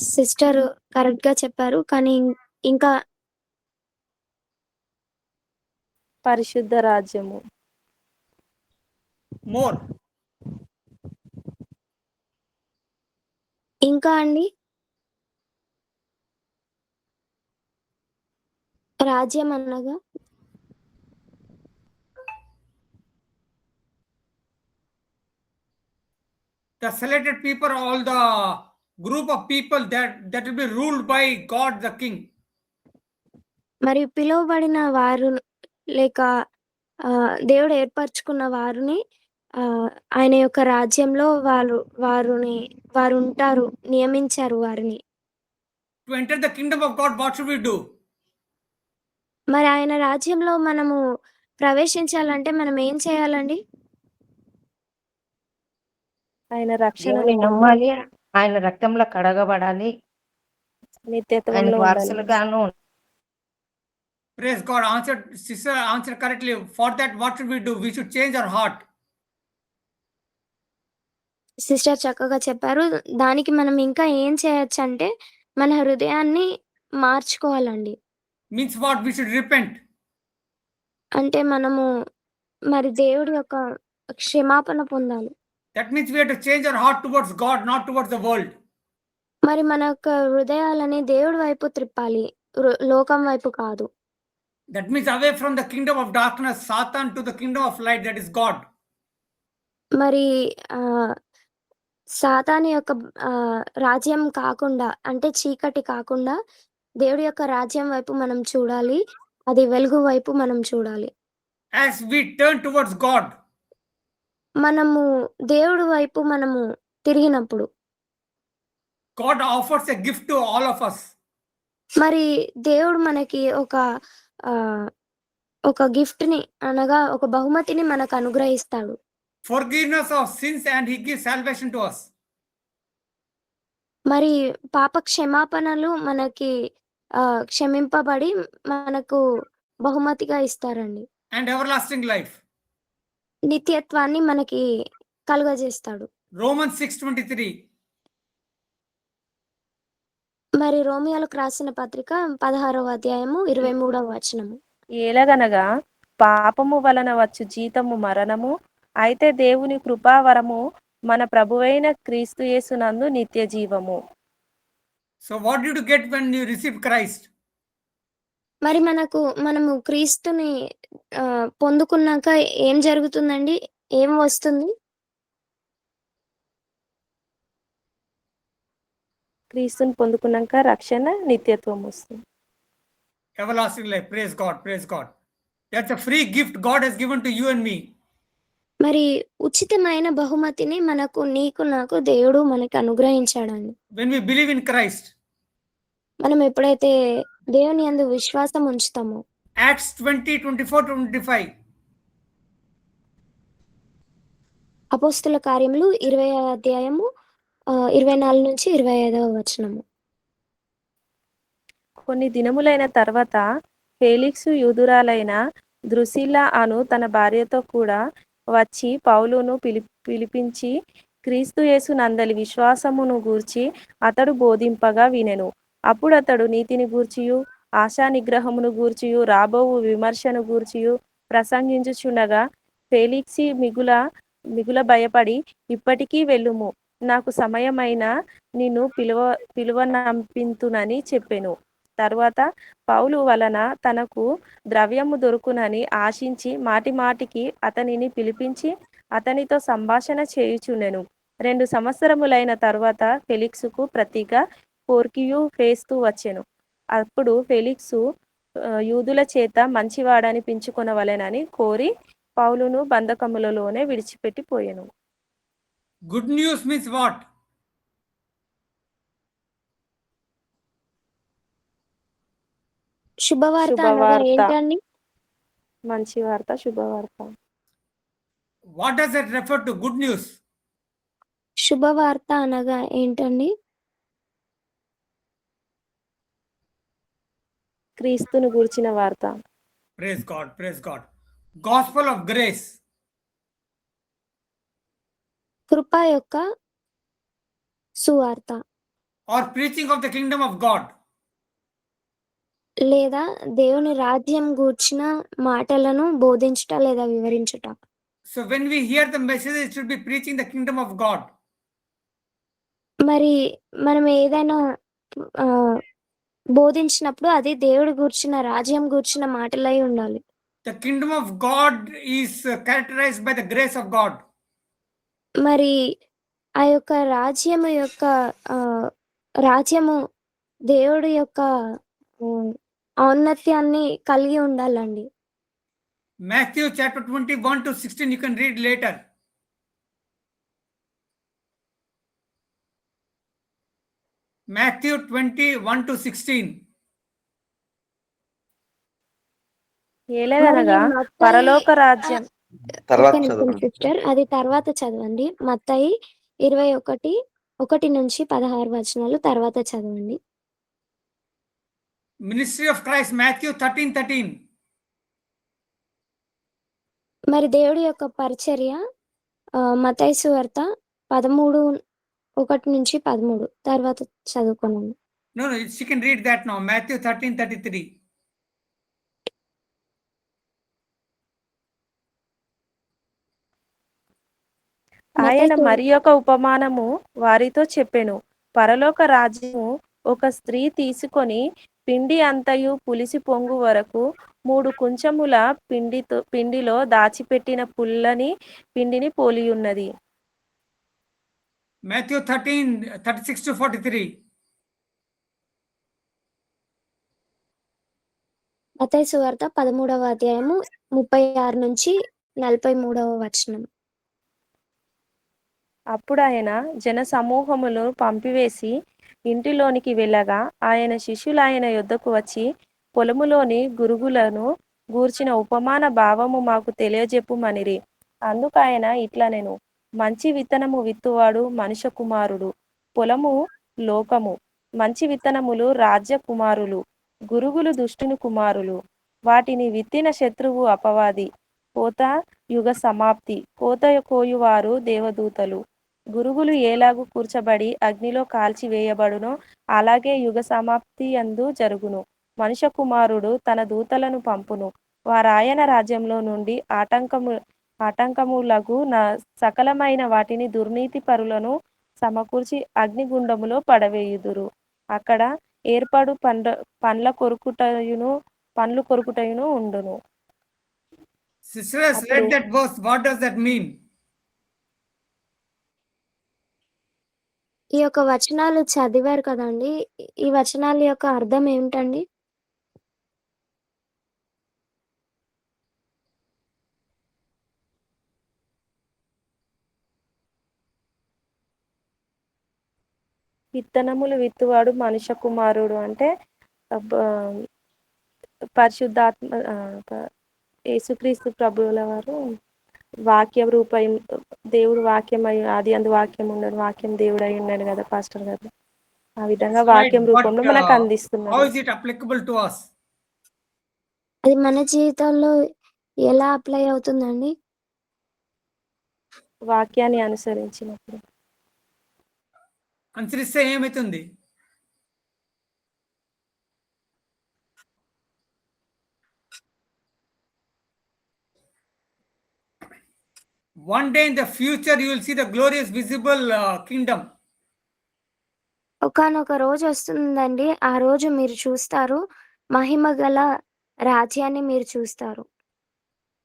Sister correct గా చెప్పారు, కానీ ఇంకా
పరిశుద్ధ రాజ్యము.
More.
ఇంకా అండి రాజ్యం అనగా
The selected people, all the group of people that will be ruled by God the King.
మరి పిలువబడిన వారు లేక దేవుడు ఏర్పరచుకున్న వారిని ఆయన యొక్క రాజ్యంలో వారు ఉంటారు, నియమించారు వారిని.
To enter the kingdom of God, what should we do?
మరి ఆయన రాజ్యంలో మనము ప్రవేశించాలంటే మనం ఏం చేయాలండి?
ఆయన రక్షణ
దేవుని నమ్మాలి, ఆయన రక్తంలో కడగబడాలి,
నిత్యత్వంలో
ఆయనకు
ఉండాలి.
వారసులుగాను.
Praise God. Sister answered correctly. For that, what should we do? We should change our heart.
Sister చక్కగా చెప్పారు. దానికి మనం ఇంకా ఏం చేయొచ్చు అంటే మన హృదయాన్ని మార్చుకోవాలండి.
Means what? We should repent.
అంటే మనము మరి దేవుడి యొక్క క్షమాపణ పొందాలి.
That means we have to change our heart towards God, not towards the world.
మరి మన యొక్క హృదయాలని దేవుడి వైపు త్రిప్పాలి, లోకం వైపు కాదు.
That means away from the kingdom of darkness, Satan, to the kingdom of light, that is God.
మరి సాతాను యొక్క రాజ్యం కాకుండా, అంటే చీకటి కాకుండా దేవుడి యొక్క రాజ్యం వైపు మనం చూడాలి. అది వెలుగు వైపు మనం చూడాలి.
As we turn towards God,
మనము దేవుడి వైపు మనము తిరిగినప్పుడు
God offers a gift to all of us.
మరి దేవుడు మనకి ఒక గిఫ్ట్ ని అనగా ఒక బహుమతిని మనకు అనుగ్రహిస్తాడు.
Forgiveness of sins, and he gives salvation to us.
మరి పాప క్షమాపణలు మనకి క్షమింపబడి మనకు బహుమతిగా ఇస్తారండి.
And everlasting life.
నిత్యత్వాన్ని మనకి కలుగజేస్తాడు.
Romans 6:23.
మరి రోమియోలకు రాసిన పత్రిక 16వ అధ్యాయము 23వ వచనము.
ఏలగనగా పాపము వలన వచ్చు జీతము మరణము, అయితే దేవుని కృపావరము మన ప్రభువైన క్రీస్తు యేసునందు నిత్య జీవము.
So, what did you get when you received Christ?
మరి మనము క్రీస్తుని పొందుకున్నాక ఏం జరుగుతుందండి? ఏం వస్తుంది?
క్రీస్తుని పొందుకున్నాక రక్షణ, నిత్యత్వం వస్తుంది.
Everlasting life. Praise God. Praise God. That's a free gift God has given to you and me.
మరి ఉచితమైన బహుమతిని నీకు నాకు దేవుడు మనకి అనుగ్రహించాడండి.
When we believe in Christ.
మనం ఎప్పుడైతే దేవుని యందు విశ్వాసం ఉంచుతామో.
Acts 20:24-25.
అపోస్తుల కార్యములు 20వ అధ్యాయము 24 నుంచి 25వ వచనము.
కొన్ని దినములైన తర్వాత ఫేలిక్సు యూదురాలైన ద్రుసిల్లా అను తన భార్యతో కూడా వచ్చి పౌలును పిలిపించి క్రీస్తు యేసు నందలి విశ్వాసమును గూర్చి అతడు బోధింపగా వినెను. అప్పుడు అతడు నీతిని గూర్చియు ఆశా నిగ్రహమును గూర్చియు రాబోవు విమర్శను గూర్చియు ప్రసంగించుచుండగా ఫేలిక్సి మిగుల భయపడి, ఇప్పటికీ వెళ్ళుము, నాకు సమయమైన నిన్ను పిలువనంపింతునని చెప్పెను. తర్వాత పౌలు వలన తనకు ద్రవ్యము దొరుకునని ఆశించి మాటిమాటికి అతనిని పిలిపించి అతనితో సంభాషణ చేయుచుండెను. 2 సంవత్సరములైన తరువాత ఫెలిక్సుకు ప్రతిగా పోర్కియు ఫేస్తు వచ్చెను. అప్పుడు ఫెలిక్సు యూదుల చేత మంచివాడనిపించుకొనవలెనని కోరి పౌలును బంధకములలోనే విడిచిపెట్టిపోయెను.
Good news means what?
శుభవార్త అనగా ఏంటండి?
మంచి వార్త, శుభవార్త.
What does it refer to? Good news.
శుభవార్త అనగా ఏంటండి?
క్రీస్తును గూర్చిన వార్త.
Praise God. Praise God. Gospel of grace.
కృప యొక్క సువార్త.
Or preaching of the kingdom of God.
లేదా దేవుని రాజ్యం గూర్చిన మాటలను బోధించుట లేదా వివరించుట.
So when we hear the message, it should be preaching the kingdom of God.
మరి మనం ఏదైనా బోధించినప్పుడు అది దేవుడి గూర్చిన రాజ్యం గూర్చిన మాటలై ఉండాలి.
The kingdom of God is characterized by the grace of God.
మరి ఆ యొక్క రాజ్యము దేవుడి యొక్క ఔన్నత్యాన్ని కలిగి ఉండాలండి.
Matthew chapter 21-16, you can read later. Matthew 21-16.
ఏలగనగా పరలోక రాజ్యం.
సిస్టర్, అది తర్వాత చదవండి. మత్తయి 21:1-16 వచనాలు తర్వాత చదవండి.
Ministry of Christ, Matthew 13:13.
మరి దేవుడి యొక్క పరిచర్య మత్తయి సువార్త 13:1-13 తర్వాత చదువుకోనండి.
No, she can read that now. Matthew 13:33.
ఆయన మరి ఒక ఉపమానము వారితో చెప్పెను. పరలోక రాజ్యము ఒక స్త్రీ తీసుకొని పిండి అంతయు పులిసి పొంగు వరకు 3 కుంచముల పిండిలో దాచిపెట్టిన పుల్లని పిండిని పోలియున్నది.
Matthew 13:36-43.
మత్తయి సువార్త 13వ అధ్యాయము 36-43 వచనం.
అప్పుడు ఆయన జన సమూహములను పంపివేసి ఇంటిలోనికి వెళ్ళగా ఆయన శిష్యులు ఆయన యొద్దకు వచ్చి పొలములోని గురుగులను గూర్చిన ఉపమాన భావము మాకు తెలియజెప్పుమనిరి. అందుకు ఆయన ఇట్లనెను, మంచి విత్తనము విత్తువాడు మనుష్య కుమారుడు, పొలము లోకము. మంచి విత్తనములు రాజ్య కుమారులు, గురుగులు దుష్టుని కుమారులు. వాటిని విత్తిన శత్రువు అపవాది. కోత యుగ సమాప్తి. కోత కోయువారు దేవదూతలు. గురువులు ఎలాగు కూర్చబడి అగ్నిలో కాల్చివేయబడునో అలాగే యుగ సమాప్తి యందు జరుగును. మనుష్య కుమారుడు తన దూతలను పంపును. వారాయన రాజ్యంలో నుండి ఆటంకములగు సకలమైన వాటిని దుర్నీతి పరులను సమకూర్చి అగ్నిగుండములో పడవేయుదురు. అక్కడ ఏర్పడు పండ్లు కొరుకుటయును ఉండును.
Sister has
అప్పుడు
read that verse. What does that mean?
ఈ యొక్క వచనాలు చదివారు కదండీ! ఈ వచనాల యొక్క అర్థం ఏమిటండి?
విత్తనములు విత్తువాడు మనుష్య కుమారుడు అంటే పరిశుద్ధాత్మ యేసుక్రీస్తు ప్రభువుల వారు వాక్య రూపం, దేవుడు వాక్యం ఆది అందు వాక్యం ఉన్నాడు, వాక్యం దేవుడు అయి ఉన్నాడు కదా పాస్టర్ గారు. ఆ విధంగా
Right,
వాక్యం
but
రూపంలో మనకు
how
అందిస్తున్నారు.
is it applicable to us?
అది మన జీవితాల్లో ఎలా అప్లై అవుతుందండి?
వాక్యాన్ని అనుసరించినప్పుడు.
అనుసరిస్తే ఏమవుతుంది? One day in the future, you will see the glorious visible kingdom.
ఒకానొక రోజు వస్తుందండి. ఆ రోజు మీరు చూస్తారు. మహిమ గల రాజ్యాన్ని మీరు చూస్తారు.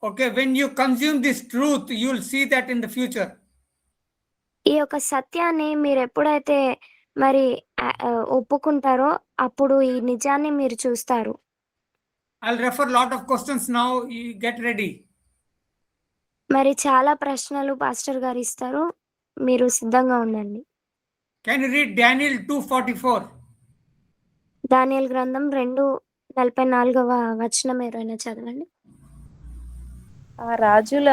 Okay, when you consume this truth, you will see that in the future.
ఈ యొక్క సత్యాన్ని మీరెప్పుడైతే మరి ఒప్పుకుంటారో అప్పుడు ఈ నిజాన్ని మీరు చూస్తారు.
I'll refer lot of questions now. You get ready.
మరి చాలా ప్రశ్నలు పాస్టర్ గారు ఇస్తారు. మీరు సిద్ధంగా ఉండండి.
Can you read Daniel 2:44?
దానియేలు గ్రంథం 2:44వ వచనం ఏదైనా చదవండి.
ఆ రాజుల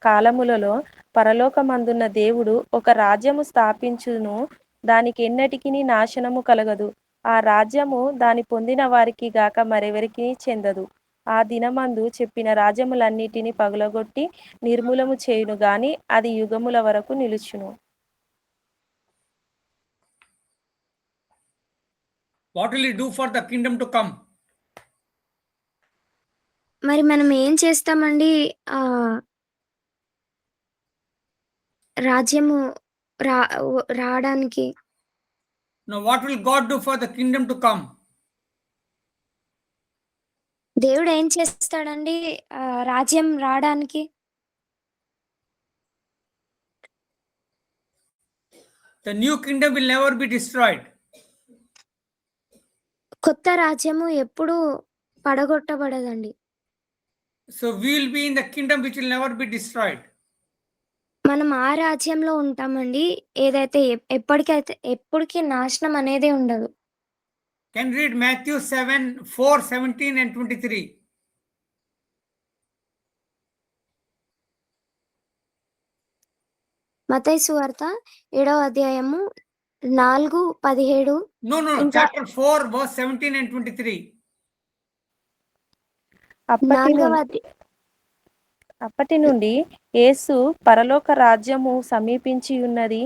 కాలములలో పరలోకమందున్న దేవుడు ఒక రాజ్యము స్థాపించును, దానికి ఎన్నటికి నాశనము కలగదు. ఆ రాజ్యము దాని పొందిన వారికి గాక మరెవరికి చెందదు. ఆ దినమందు చెప్పిన రాజ్యములన్నిటిని పగులగొట్టి నిర్మూలము చేయును గాని అది యుగముల వరకు నిలుచును.
What will you do for the kingdom to come?
మరి మనం ఏం చేస్తామండి? రాజ్యము రావడానికి.
Now, what will God do for the kingdom to come?
దేవుడు ఏం చేస్తాడండి రాజ్యం రావడానికి?
The new kingdom will never be destroyed.
కొత్త రాజ్యము ఎప్పుడు పడగొట్టబడదండి.
So we will be in the kingdom which will never be destroyed.
మనం ఆ రాజ్యంలో ఉంటామండి. ఏదైతే ఎప్పటికీ నాశనం అనేది ఉండదు.
Can you read Matthew 7:4, 17 and 23?
మత్తయి సువార్త 7వ అధ్యాయము 4, 17.
No,
ఇంకా
chapter 4, verse 17 and 23.
అప్పటి నుండి యేసు పరలోక రాజ్యము సమీపించి ఉన్నది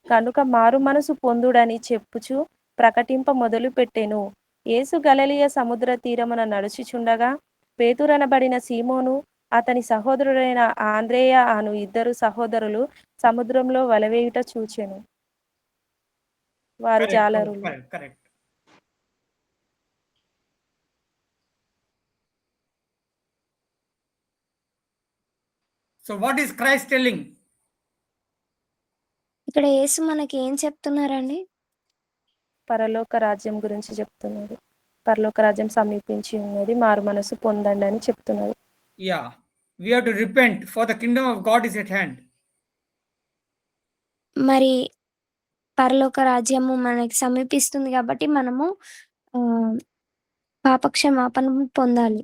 కనుక మారు మనసు పొందుడని చెప్పుచు ప్రకటింప మొదలు పెట్టెను. యేసు గలిలయ సముద్ర తీరమున నడుచుచుండగా పేతురనబడిన సీమోను అతని సహోదరుడైన ఆంద్రేయ అను ఇద్దరు సహోదరులు సముద్రంలో వలవేయుట చూచెను. వారు జాలరులు.
Correct. So what is Christ telling?
ఇక్కడ యేసు మనకి ఏం చెప్తున్నారండి?
పరలోక రాజ్యం గురించి చెప్తున్నారు. పరలోక రాజ్యం సమీపించి ఉన్నది, మారు మనసు పొందండి అని చెప్తున్నారు.
Yeah, we have to repent for the kingdom of God is at hand.
మరి పరలోక రాజ్యము మనకి సమీపిస్తుంది కాబట్టి మనము పాపక్షమాపణ పొందాలి.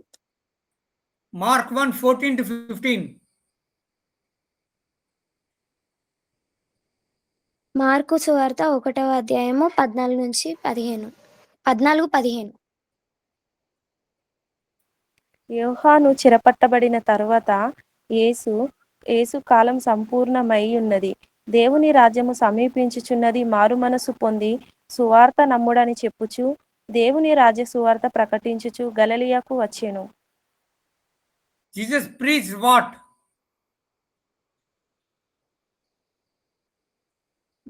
Mark 1:14-15.
మార్కు సువార్త 1వ అధ్యాయము 14-15.
యోహాను చెరపట్టబడిన తరువాత యేసు కాలం సంపూర్ణమై ఉన్నది. దేవుని రాజ్యము సమీపించుచున్నది, మారు మనసు పొంది సువార్త నమ్ముడని చెప్పుచు దేవుని రాజ్య సువార్త ప్రకటించుచు గలిలయకు వచ్చెను.
Jesus preached what?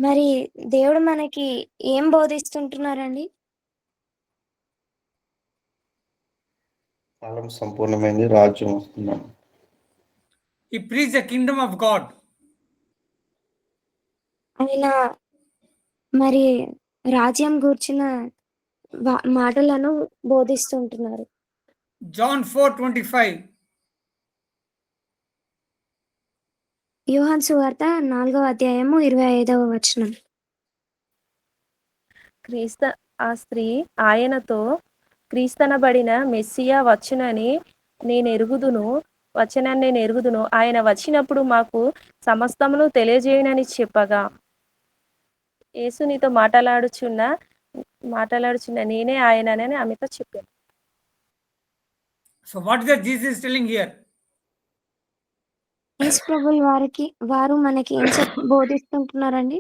మరి దేవుడు మనకి ఏం బోధిస్తుంటున్నారండి?
కాలం సంపూర్ణమైంది, రాజ్యం వస్తున్నాను.
He preached the kingdom of God.
ఆయన మరి రాజ్యం గూర్చిన మాటలను బోధిస్తుంటున్నారు.
John 4:25.
యోహాను సువార్త 4వ అధ్యాయము 25వ వచనం.
ఆ స్త్రీ ఆయనతో, క్రీస్తనబడిన మెస్సియా వచ్చునని నేను ఎరుగుదును, ఆయన వచ్చినప్పుడు మాకు సమస్తమును తెలియజేయునని చెప్పగా, యేసు నీతో మాట్లాడుచున్న నేనే ఆయనని ఆమెతో చెప్పాను.
So what is that Jesus is telling here?
యేసు ప్రభువు వారు మనకి ఏం బోధిస్తుంటున్నారండి?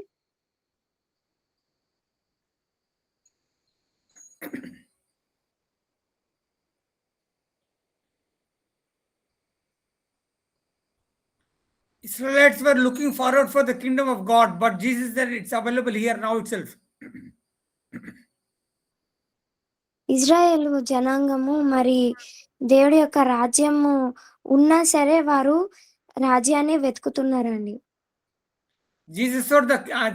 Israelites were looking forward for the kingdom of God, but Jesus said it's available here now itself.
Israel జనాంగము మరి దేవుడి యొక్క రాజ్యము ఉన్నా సరే వారు రాజ్యాన్ని వెతుకుతున్నారండి.
Jesus said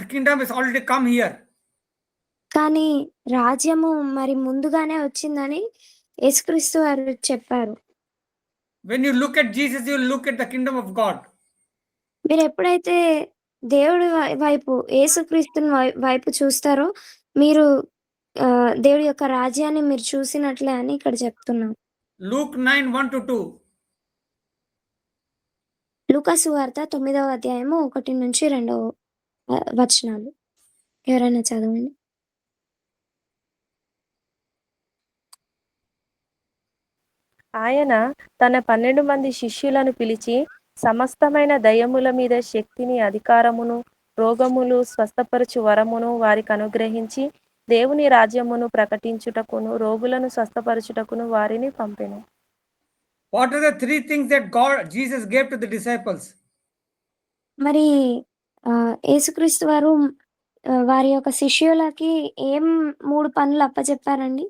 the kingdom has already come here.
కానీ రాజ్యము మరి ముందుగానే వచ్చిందని యేసుక్రీస్తు వారు చెప్పారు.
When you look at Jesus, you look at the kingdom of God.
మీరు ఎప్పుడైతే దేవుడి వైపు యేసుక్రీస్తుని వైపు చూస్తారో మీరు దేవుడి యొక్క రాజ్యాన్ని మీరు చూసినట్లే అని ఇక్కడ చెప్తున్నాం.
Luke 9:1-2.
లూకా సువార్త 9వ అధ్యాయము 1 నుంచి 2 వచనాలు. ఎవరైనా చదవండి.
ఆయన తన 12 మంది శిష్యులను పిలిచి, సమస్తమైన దయ్యముల మీద శక్తిని, అధికారమును, రోగములు స్వస్థపరచు వరమును వారికి అనుగ్రహించి దేవుని రాజ్యమును ప్రకటించుటకును రోగులను స్వస్థపరచుటకును వారిని పంపెను.
What are the three things that Jesus gave to the disciples?
మరి యేసుక్రీస్తు వారు వారి యొక్క శిష్యులకి ఏం 3 పనులు అప్పచెప్పారండి?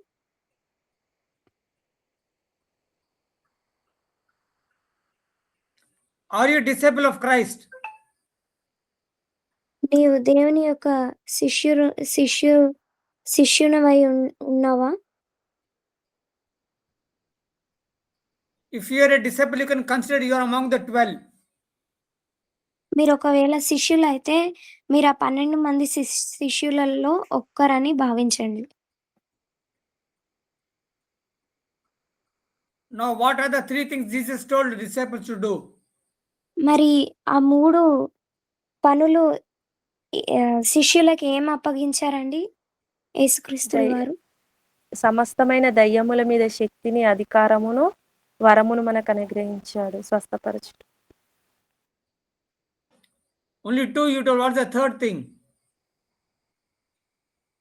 Are you a disciple of Christ?
నీవు దేవుని యొక్క శిష్యునివై ఉన్నావా?
If you are a disciple, you can consider you are among the 12.
మీరు ఒకవేళ శిష్యులైతే మీరు ఆ 12 మంది శిష్యులలో ఒక్కరని భావించండి.
Now, what are the three things Jesus told the disciples to do?
మరి ఆ 3 పనులు శిష్యులకి ఏం అప్పగించారండి యేసుక్రీస్తు వారు?
సమస్తమైన దయ్యముల మీద శక్తిని, అధికారమును, వరమును మనకు అనుగ్రహించాడు, స్వస్థపరచుట.
Only 2 you told. What's the third thing?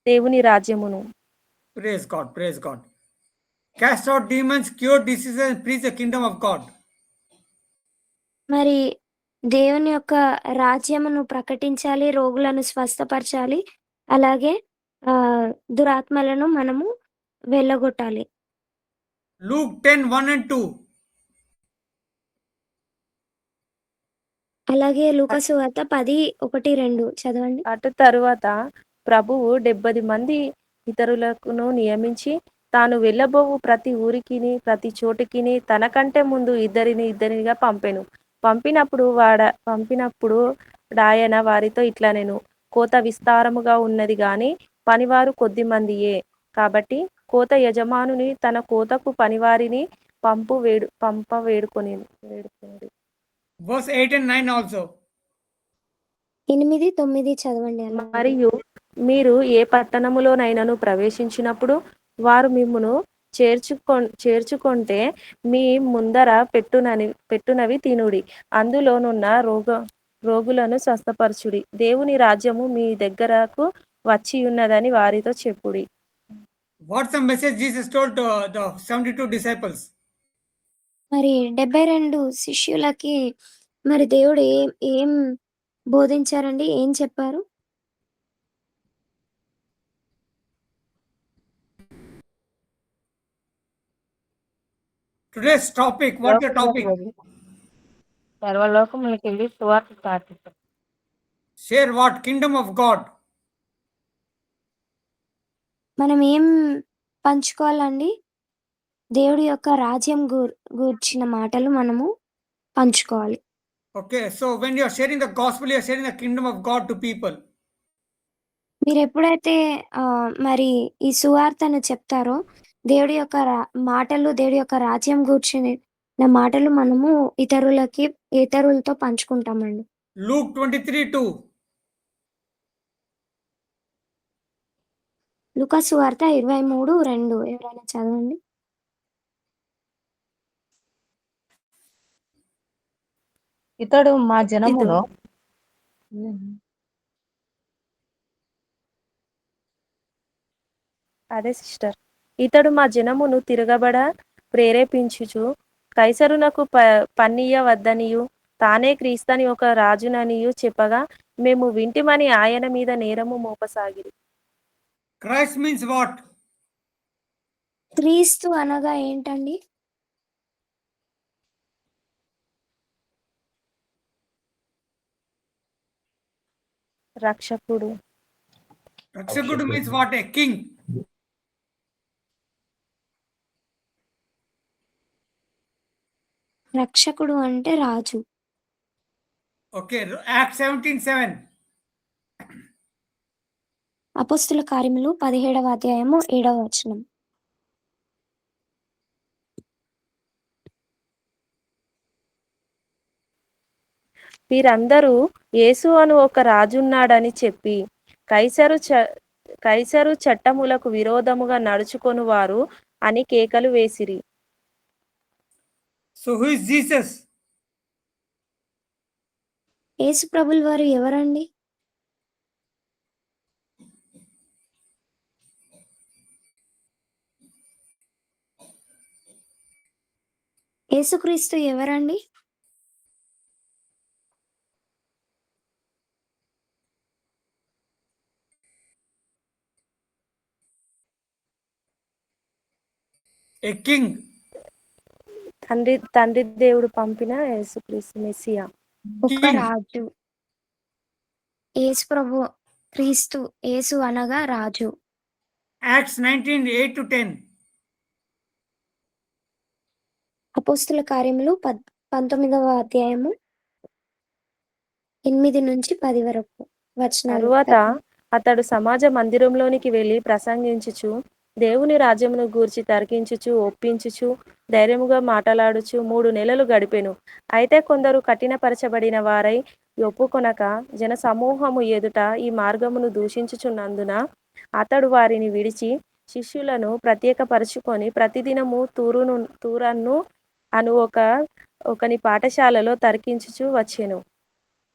దేవుని రాజ్యమును.
Praise God, praise God. Cast out demons, cure diseases, and preach the kingdom of God.
మరి దేవుని యొక్క రాజ్యమును ప్రకటించాలి, రోగులను స్వస్థపరచాలి, అలాగే దురాత్మలను మనము వెళ్ళగొట్టాలి.
Luke 10:1-2.
అలాగే లూకా సువార్త 10:1-2 చదవండి.
అటు తరువాత ప్రభువు 70 మంది ఇతరులను నియమించి తాను వెళ్ళబోవు ప్రతి ఊరికిని ప్రతి చోటికిని తనకంటే ముందు ఇద్దరినిగా పంపెను. పంపినప్పుడు ఆయన వారితో ఇట్లా నేను కోత విస్తారముగా ఉన్నది గాని పనివారు కొద్ది మందియే. కాబట్టి కోత యజమానుని తన కోతకు పనివారిని పంప వేడుకొని.
Verse 8 and 9 also.
8, 9 చదవండి.
మరియు మీరు ఏ పట్టణములోనైనాను ప్రవేశించినప్పుడు వారు మిమ్మును చేర్చుకొంటే మీ ముందర పెట్టునవి తినుడి. అందులోనున్న రోగులను స్వస్థపరచుడి. దేవుని రాజ్యము మీ దగ్గరకు వచ్చి ఉన్నదని వారితో చెప్పుడి.
What's the message Jesus told to the 72 disciples?
మరి 72 శిష్యులకి మరి దేవుడు ఏం ఏం బోధించారండి? ఏం చెప్పారు?
Today's topic, what's the topic?
సర్వలోకములకు వెళ్ళి సువార్త ప్రకటించు.
Share what? Kingdom of God.
మనం ఏం పంచుకోవాలండి? దేవుడి యొక్క రాజ్యం గూర్చిన మాటలు మనము పంచుకోవాలి.
Okay, so when you are sharing the gospel, you are sharing the kingdom of God to people.
మీరెప్పుడైతే మరి ఈ సువార్తను చెప్తారో, దేవుడి యొక్క మాటలు, దేవుడి యొక్క రాజ్యం గూర్చిన మాటలు మనము ఇతరులతో పంచుకుంటామండి.
Luke 23:2.
లూకా సువార్త 23:2 ఎవరైనా చదవండి.
ఇతడు మా జనమును
అదే సిస్టర్. ఇతడు మా జనమును తిరగబడ ప్రేరేపించుచు కైసరునకు పన్నీయవద్దనియు తానే క్రీస్తని ఒక రాజుననియు చెప్పగా మేము వింటిమని ఆయన మీద నేరము మోపసాగిరి.
Christ means what?
క్రీస్తు అనగా ఏంటండి?
రక్షకుడు.
Rakshakudu means what? A king.
రక్షకుడు అంటే రాజు.
Okay, Acts 17:7.
అపోస్తుల కార్యములు 17వ అధ్యాయము 7వ వచనం.
వీరందరూ యేసు అను ఒక రాజున్నాడని చెప్పి కైసరు చట్టములకు విరోధముగా నడుచుకొను వారు అని కేకలు వేసిరి.
So who is Jesus?
యేసు ప్రభుల వారు ఎవరండి? యేసుక్రీస్తు ఎవరండి?
A king.
తండ్రి దేవుడు పంపిన యేసుక్రీస్తు మెస్సియా.
ఒక రాజు. యేసు ప్రభు క్రీస్తు, యేసు అనగా రాజు.
Acts 19:8-10.
అపోస్తుల కార్యములు 19వ అధ్యాయము 8-10 వరకు వచనాలు.
తరువాత అతడు సమాజ మందిరంలోనికి వెళ్ళి ప్రసంగించుచు దేవుని రాజ్యమును గూర్చి తర్కించుచు ఒప్పించుచు ధైర్యముగా మాట్లాడుచు 3 నెలలు గడిపెను. అయితే కొందరు కఠినపరచబడిన వారై ఒప్పుకొనక జన సమూహము ఎదుట ఈ మార్గమును దూషించుచున్నందున అతడు వారిని విడిచి శిష్యులను ప్రత్యేకపరుచుకొని ప్రతిదినము తూరన్ను అను ఒకని పాఠశాలలో తర్కించుచు వచ్చెను.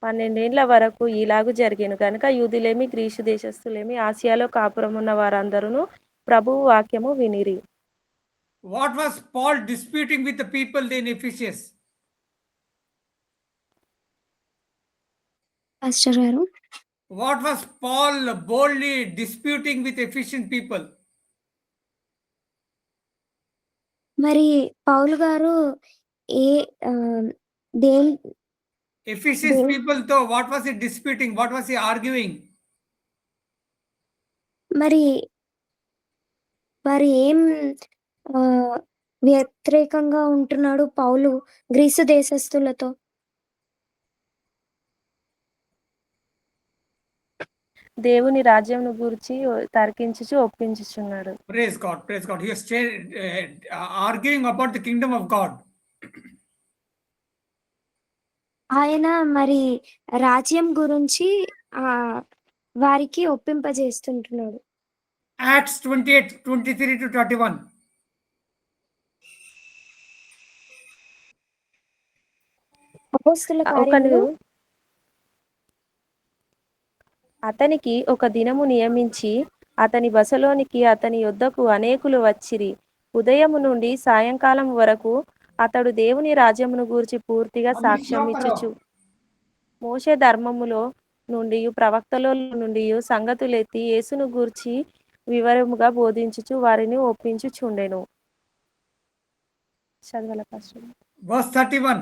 12 ఏళ్ల వరకు ఇలాగు జరిగేను కనుక యూదులేమి గ్రీసు దేశస్థులేమి ఆసియాలో కాపురమున్న వారందరూ ప్రభువు వాక్యము వినిరి.
What was Paul disputing with the people in Ephesus?
Pastor గారు,
What was Paul boldly disputing with Ephesian people?
మరి పౌలు గారు ఏ దేని
Ephesians people though, what was he disputing? What was he arguing?
మరి వారు ఏం వ్యతిరేకంగా ఉంటున్నాడు పౌలు గ్రీసు దేశస్థులతో?
దేవుని రాజ్యమును గురించి తర్కించుచు ఒప్పించుచున్నాడు.
Praise God, praise God. He was arguing about the kingdom of God.
ఆయన మరి రాజ్యం గురించి వారికి ఒప్పింపజేస్తుంటున్నాడు.
Acts 28:23-31.
అపోస్తుల కార్యములు
అతనికి ఒక దినము నియమించి అతని బసలోనికి అతని యొద్దకు అనేకులు వచ్చిరి. ఉదయము నుండి సాయంకాలం వరకు అతడు దేవుని రాజ్యమును గూర్చి పూర్తిగా సాక్ష్యమిచ్చుచు మోషే ధర్మములో నుండి ప్రవక్తలో నుండి సంగతులెత్తి యేసును గూర్చి వివరముగా బోధించుచు వారిని ఒప్పించుచుండెను. చదవాల కష్టం.
Verse 31.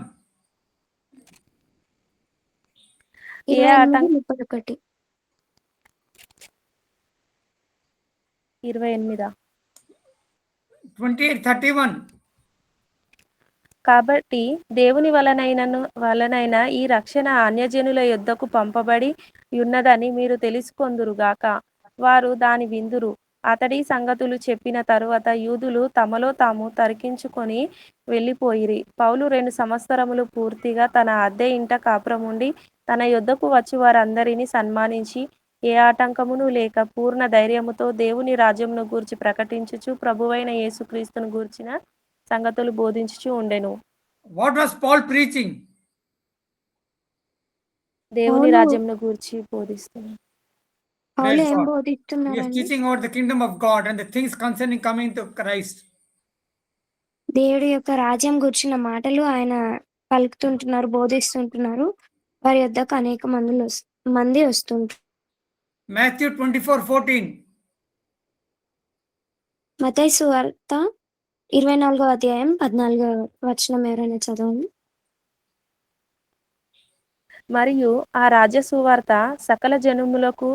ఏ
28, 31.
28.
28, 31.
కాబట్టి దేవుని వలనైన ఈ రక్షణ అన్యజనుల యొద్దకు పంపబడి ఉన్నదని మీరు తెలుసుకొందురుగాక. వారు దాని విందురు. అతడి సంగతులు చెప్పిన తరువాత యూదులు తమలో తాము తర్కించుకొని వెళ్ళిపోయిరి. పౌలు 2 సంవత్సరములు పూర్తిగా తన అద్దె ఇంట కాపురముండి తన యొద్దకు వచ్చి వారందరినీ సన్మానించి ఏ ఆటంకమును లేక పూర్ణ ధైర్యముతో దేవుని రాజ్యమును గూర్చి ప్రకటించుచు ప్రభువైన యేసుక్రీస్తును గూర్చిన సంగతులు బోధించుచు ఉండెను.
What was Paul preaching?
దేవుని
పౌలు
రాజ్యమును గూర్చి బోధిస్తున్నాడు.
పౌలు
Praise
ఏం
God. He is
బోధిస్తున్నారండి?
teaching about the kingdom of God and the things concerning coming to Christ.
దేవుడి యొక్క రాజ్యం గురించిన మాటలు ఆయన పలుకుతుంటున్నారు, బోధిస్తుంటున్నారు. వారి యొద్దకు అనేక మంది వస్తుంటారు.
Matthew 24:14.
మత్తయి సువార్త 24వ అధ్యాయం 14వ వచనం ఎవరైనా చదవండి.
మరియు ఆ రాజ్య సువార్త సకల జనములకు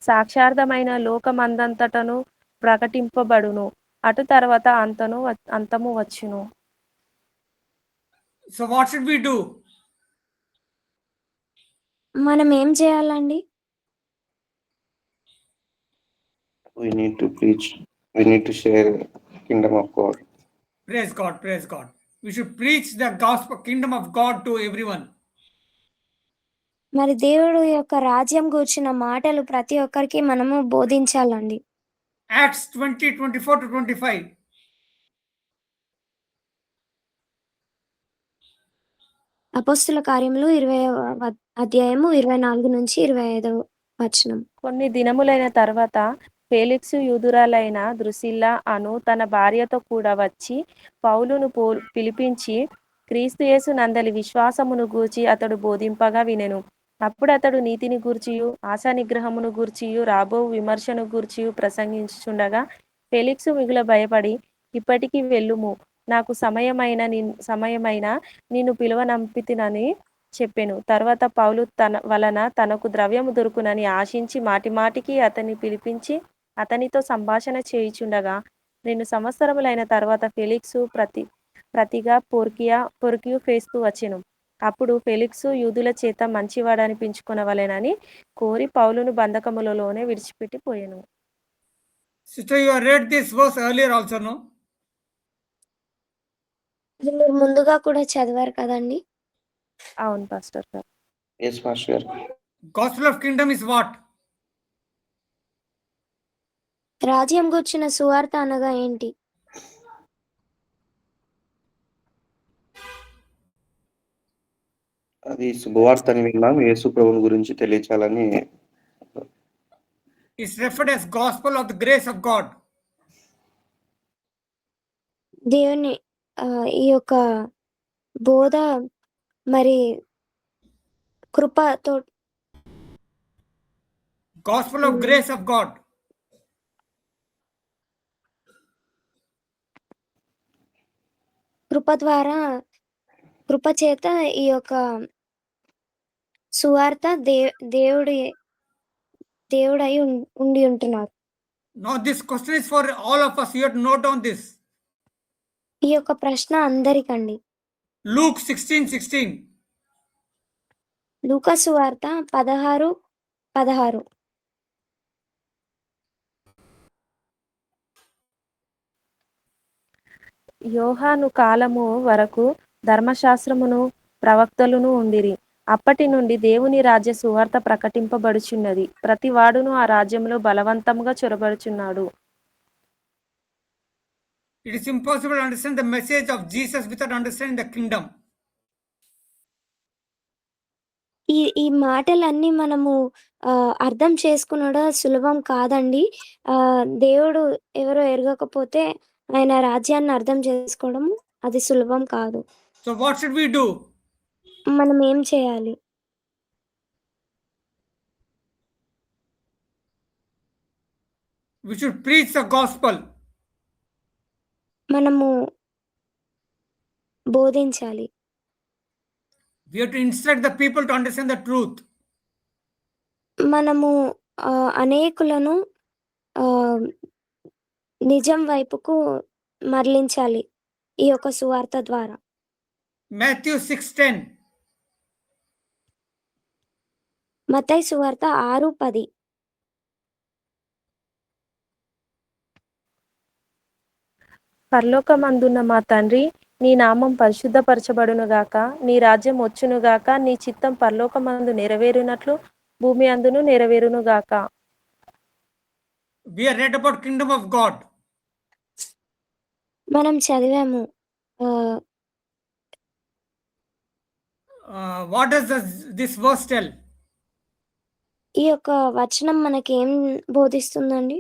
సాక్షార్థమైన లోకమందంతటను ప్రకటింపబడును. అటు తర్వాత అంతము వచ్చును.
So what should we do?
మనం ఏం చేయాలండి?
We need to preach. We need to share kingdom of God.
Praise God, praise God. We should preach the gospel, kingdom of God to everyone.
మరి దేవుడు యొక్క రాజ్యం గూర్చిన మాటలు ప్రతి ఒక్కరికి మనము బోధించాలండి.
Acts 20, 24 to 25.
అపోస్తుల కార్యములు 20వ అధ్యాయము 24 నుంచి 25వ వచనం.
కొన్ని దినములైన తర్వాత ఫేలిక్సు యూదురాలైన ద్రుసిల్లా అను తన భార్యతో కూడా వచ్చి పౌలును పిలిపించి క్రీస్తు యేసు నందలి విశ్వాసమును గూర్చి అతడు బోధింపగా వినెను. అప్పుడు అతడు నీతిని గూర్చియు ఆశా నిగ్రహమును గూర్చియు రాబో విమర్శను గూర్చియు ప్రసంగించుచుండగా ఫేలిక్సు మిగుల భయపడి ఇప్పటికి వెళ్ళుము, నాకు సమయమైన నిన్ను పిలువనంపితినని చెప్పెను. తర్వాత పౌలు తన వలన తనకు ద్రవ్యము దొరుకునని ఆశించి మాటిమాటికి అతన్ని పిలిపించి అతనితో సంభాషణ చేయుచుండగా 2 సంవత్సరములైన తర్వాత ఫెలిక్సు ప్రతిగా పొర్కియు ఫేస్తు వచ్చెను. అప్పుడు ఫెలిక్సు యూదుల చేత మంచివాడనిపించుకొనవలెనని కోరి పౌలును బంధకములలోనే విడిచిపెట్టి పోయెను.
Sister, you have read this verse earlier also, no?
ఇది మీరు ముందుగా కూడా చదివారు కదండి.
అవును పాస్టర్ గారు.
Yes, Pastor.
Gospel of kingdom is what?
రాజ్యం గూర్చిన సువార్త అనగా ఏంటి?
అది శుభవార్తని విన్నాం. యేసు ప్రభువుని గురించి తెలియచాలని.
It's referred as gospel of the grace of God.
దేవుని ఈ యొక్క బోధ మరి కృపతో
Gospel of grace of God.
కృప చేత ఈ యొక్క సువార్త దేవుడై ఉండి ఉంటున్నారు.
Now this question is for all of us. You have to note down this.
ఈ యొక్క ప్రశ్న అందరికండి.
Luke 16:16.
లూకా సువార్త 16:16.
యోహాను కాలము వరకు ధర్మశాస్త్రమును ప్రవక్తలును ఉండిరి. అప్పటి నుండి దేవుని రాజ్య సువార్త ప్రకటింపబడుచున్నది. ప్రతి వాడును ఆ రాజ్యంలో బలవంతంగా చొరబడుచున్నాడు.
It is impossible to understand the message of Jesus without understanding the kingdom.
ఈ మాటలన్నీ మనము అర్థం చేసుకునడం సులభం కాదండి. దేవుడు ఎవరో ఎరగకపోతే ఆయన రాజ్యాన్ని అర్థం చేసుకోవడం అది సులభం కాదు.
So what should we do?
మనం ఏం చేయాలి?
We should preach the gospel.
మనము బోధించాలి.
We have to instruct the people to understand the truth.
మనము అనేకులను ఆహ్, నిజం వైపుకు మరలించాలి. ఈ యొక్క సువార్త ద్వారా.
Matthew 6:10.
మత్తయి సువార్త 6:10.
పరలోకమందున్న మా తండ్రి, నీ నామం పరిశుద్ధపరచబడునుగాక, నీ రాజ్యం వచ్చునుగాక, నీ చిత్తం పరలోకమందు నెరవేరునట్లు భూమి అందును నెరవేరునుగాక.
We are read about kingdom of God.
మనం చదివాము. ఆహ్,
What does this verse tell?
ఈ యొక్క వచనం మనకేం బోధిస్తుందండి?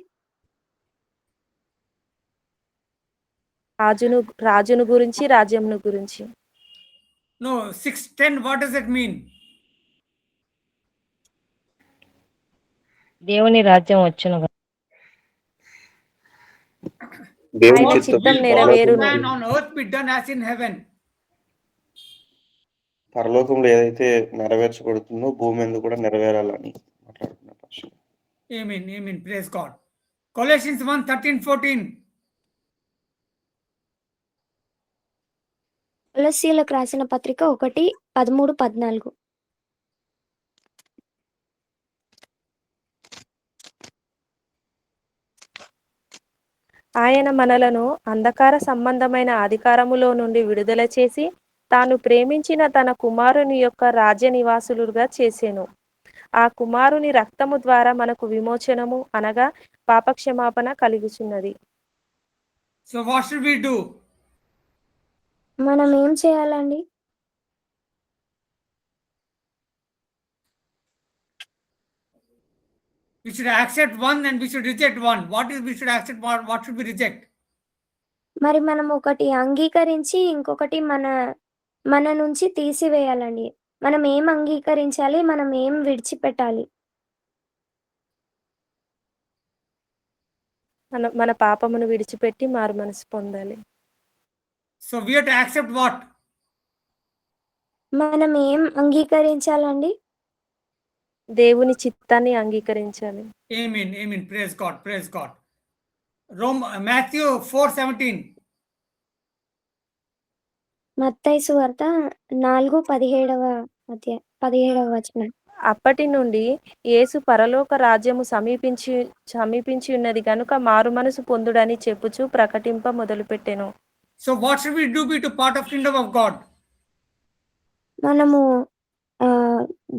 రాజును గురించి, రాజ్యమును గురించి.
No, 6:10, what does it mean?
దేవుని రాజ్యం వచ్చును.
దేవుని
ఆయన
చిత్తం
చిత్తం
Will
నెరవేరును.
God's plan on earth be done as in heaven?
పరలోకంలో ఏదైతే నెరవేర్చబడుతుందో భూమి మీద కూడా నెరవేరాలని మాట్లాడుతున్నారు pastor.
Amen, amen, praise God. Colossians 1:13-14.
కొలస్సీయులకు రాసిన పత్రిక 1:13-14.
ఆయన మనలను అంధకార సంబంధమైన అధికారములో నుండి విడుదల చేసి తాను ప్రేమించిన తన కుమారుని యొక్క రాజ్య నివాసులుగా చేసెను. ఆ కుమారుని రక్తము ద్వారా మనకు విమోచనము అనగా పాపక్షమాపణ కలుగుచున్నది.
So what should we do?
మనం ఏం చేయాలండి?
We should accept one and we should reject one. What is we should accept, what should we reject?
మరి మనం ఒకటి అంగీకరించి ఇంకొకటి మన నుంచి తీసివేయాలండి. మనం ఏం అంగీకరించాలి? మనం ఏం విడిచిపెట్టాలి?
మన పాపమును విడిచిపెట్టి మారు మనసు పొందాలి.
So we have to accept what?
మనం ఏం అంగీకరించాలండి?
దేవుని చిత్తాన్ని అంగీకరించాలి.
Amen, amen, praise God, praise God. Matthew 4:17.
మత్తయి సువార్త 4:17 వచనం.
అప్పటి నుండి యేసు పరలోక రాజ్యము సమీపించి ఉన్నది గనుక మారు మనసు పొందుడని చెప్పుచు ప్రకటింప మొదలుపెట్టెను.
So what should we do to part of kingdom of God?
మనము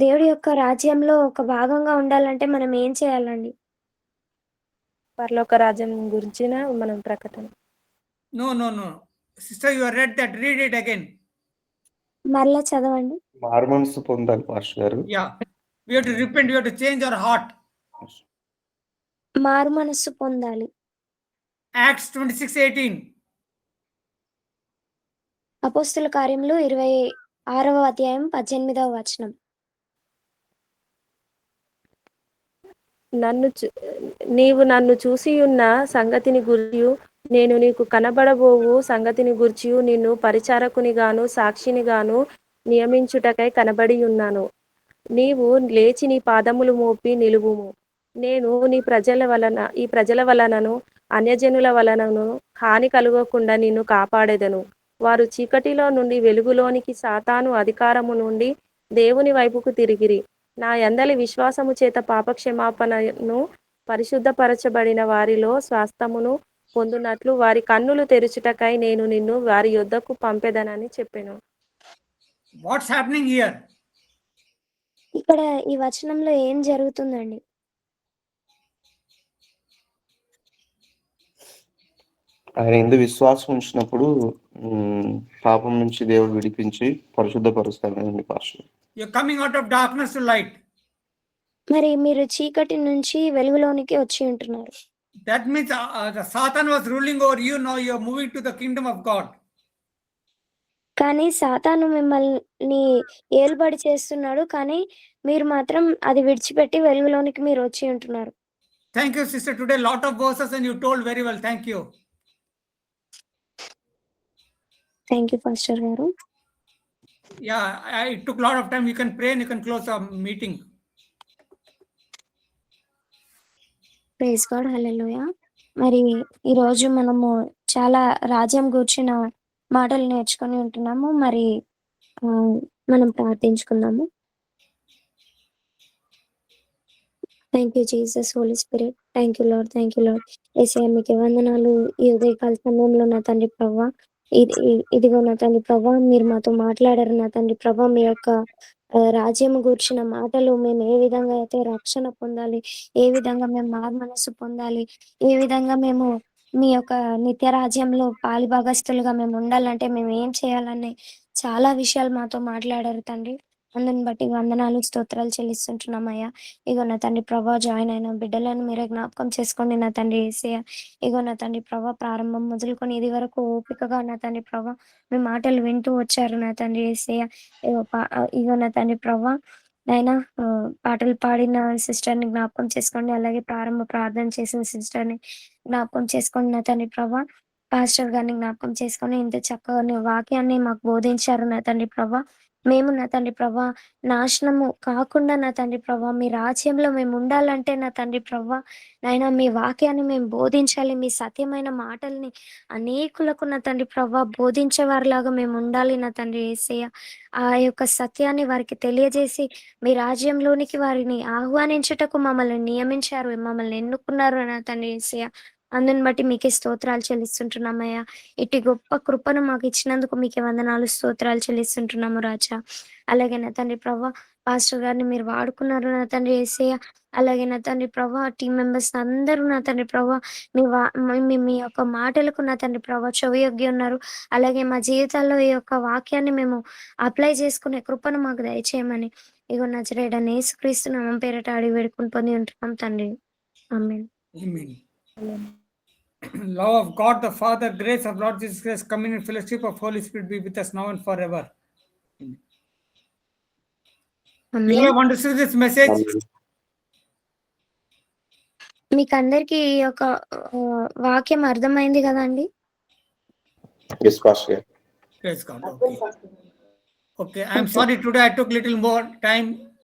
దేవుడి యొక్క రాజ్యంలో ఒక భాగంగా ఉండాలంటే మనం ఏం చేయాలండి?
పరలోక రాజ్యం గురించిన మనం ప్రకటన.
No. Sister, you read that. Read it again.
మరలా చదవండి.
మారు మనసు పొందాలి పాస్టర్ గారు.
Yeah. We have to repent. We have to change our heart.
మారు మనస్సు పొందాలి.
Acts 26:18.
అపోస్తుల కార్యములు 26వ అధ్యాయం 18వ వచనం.
నీవు నన్ను చూసియున్న సంగతిని గుర్చియు నేను నీకు కనబడబోవు సంగతిని గుర్చియు నిన్ను పరిచారకునిగాను సాక్షినిగాను నియమించుటకై కనబడి ఉన్నాను. నీవు లేచి నీ పాదములు మోపి నిలువుము. నేను ఈ ప్రజల వలనను అన్యజనుల వలనను హాని కలుగకుండా నిన్ను కాపాడెదను. వారు చీకటిలో నుండి వెలుగులోనికి, సాతాను అధికారము నుండి దేవుని వైపుకు తిరిగిరి. నా యందలి విశ్వాసము చేత పాపక్షమాపణను పరిశుద్ధపరచబడిన వారిలో స్వాస్థ్యమును పొందునట్లు వారి కన్నులు తెరుచుటకై నేను నిన్ను వారి యొద్దకు పంపెదనని చెప్పెను.
What's happening here?
ఇక్కడ ఈ వచనంలో ఏం జరుగుతుందండి?
ఆయన ఎందు విశ్వాసం ఉంచినప్పుడు పాపం నుంచి దేవుడు విడిపించి పరిశుద్ధపరుస్తాడండి pastor.
You're coming out of darkness to light.
మరి మీరు చీకటి నుంచి వెలుగులోనికి వచ్చి ఉంటున్నారు.
That means the Satan was ruling over you. Now you're moving to the kingdom of God.
కానీ సాతాను మిమ్మల్ని ఏలుబడి చేస్తున్నాడు. కానీ మీరు మాత్రం అది విడిచిపెట్టి వెలుగులోనికి మీరు వచ్చి ఉంటున్నారు.
Thank you, sister. Today, lot of verses and you told very well. Thank you.
Thank you pastor గారు.
Yeah, it took a lot of time. You can pray and you can close the meeting.
Praise God, hallelujah. మరి ఈరోజు మనము చాలా రాజ్యం గూర్చిన మాటలు నేర్చుకొని ఉంటున్నాము. మరి మనం ప్రార్థించుకుందాము. Thank you Jesus, holy spirit. Thank you lord, thank you lord. యేసయ్య మీకే వందనాలు. ఈ ఉదయకాల సమయంలో నా తండ్రి ప్రభువా, ఇదిగో నా తండ్రి ప్రభువా, మీరు మాతో మాట్లాడారు నా తండ్రి ప్రభువా. మీ యొక్క రాజ్యము గూర్చిన మాటలు మేము ఏ విధంగా అయితే రక్షణ పొందాలి, ఏ విధంగా మేము మారుమనస్సు పొందాలి, ఏ విధంగా మేము మీ యొక్క నిత్య రాజ్యంలో పాలిభాగస్తులుగా మేము ఉండాలంటే మేము ఏం చేయాలని చాలా విషయాలు మాతో మాట్లాడారు తండ్రి. అందుని బట్టి వందనాలు, స్తోత్రాలు చెల్లిస్తుంటున్నామయ్యా. ఇగో నా తండ్రి ప్రభా, జాయిన్ అయిన బిడ్డలను మీరే జ్ఞాపకం చేసుకోండి నా తండ్రి యేసయ్య. ఇగో నా తండ్రి ప్రభా, ప్రారంభం మొదలుకొని ఇది వరకు ఓపికగా నా తండ్రి ప్రభా మీ మాటలు వింటూ వచ్చారు నా తండ్రి యేసయ్య. ఇగో నా తండ్రి ప్రభా, నైనా పాటలు పాడిన సిస్టర్ని జ్ఞాపకం చేసుకోండి. అలాగే ప్రారంభ ప్రార్థన చేసిన సిస్టర్ని జ్ఞాపకం చేసుకోండి నా తండ్రి ప్రభా. పాస్టర్ గారిని జ్ఞాపకం చేసుకొని ఇంత చక్కగా నీ వాక్యాన్ని మాకు బోధించారు నా తండ్రి ప్రభా. మేము నా తండ్రి ప్రభా నాశనము కాకుండా నా తండ్రి ప్రభా మీ రాజ్యంలో మేము ఉండాలంటే నా తండ్రి ప్రభా నాయనా మీ వాక్యాన్ని మేము బోధించాలి. మీ సత్యమైన మాటల్ని అనేకులకు నా తండ్రి ప్రభా బోధించేవారిలాగా మేము ఉండాలి నా తండ్రి యేసయ్య. ఆ యొక్క సత్యాన్ని వారికి తెలియజేసి మీ రాజ్యంలోనికి వారిని ఆహ్వానించుటకు మమ్మల్ని నియమించారు, మమ్మల్ని ఎన్నుకున్నారు నా తండ్రి యేసయ్య. అందుని బట్టి మీకే స్తోత్రాలు చెల్లిస్తుంటున్నామయ్యా. ఇటు గొప్ప కృపను మాకు ఇచ్చినందుకు మీకే వందనాలు, స్తోత్రాలు చెల్లిస్తుంటున్నాము రాజా. అలాగే నా తండ్రి ప్రభా, పాస్టర్ గారిని మీరు వాడుకున్నారు నా తండ్రి యేసయ్య. అలాగే నా తండ్రి ప్రభా, టీం మెంబర్స్ అందరూ నా తండ్రి ప్రభా మీ యొక్క మాటలకు నా తండ్రి ప్రభా చెవియొగ్గి ఉన్నారు. అలాగే మా జీవితాల్లో ఈ యొక్క వాక్యాన్ని మేము అప్లై చేసుకునే కృపను మాకు దయచేయమని ఇగో నజరేయుడైన యేసుక్రీస్తు నామం పేరట అడిగి వేడుకొని పొంది ఉంటున్నాం తండ్రి. ఆమేన్.
Amen. Love of God the Father, grace of Lord Jesus Christ, communion, fellowship of Holy Spirit be with us now and forever.
Amen.
You want to see this message?
మీకు అందరికి ఈ యొక్క వాక్యం అర్థమైంది కదండి?
Yes, Pastor.
Praise God. Okay. I'm sorry today I took little more time.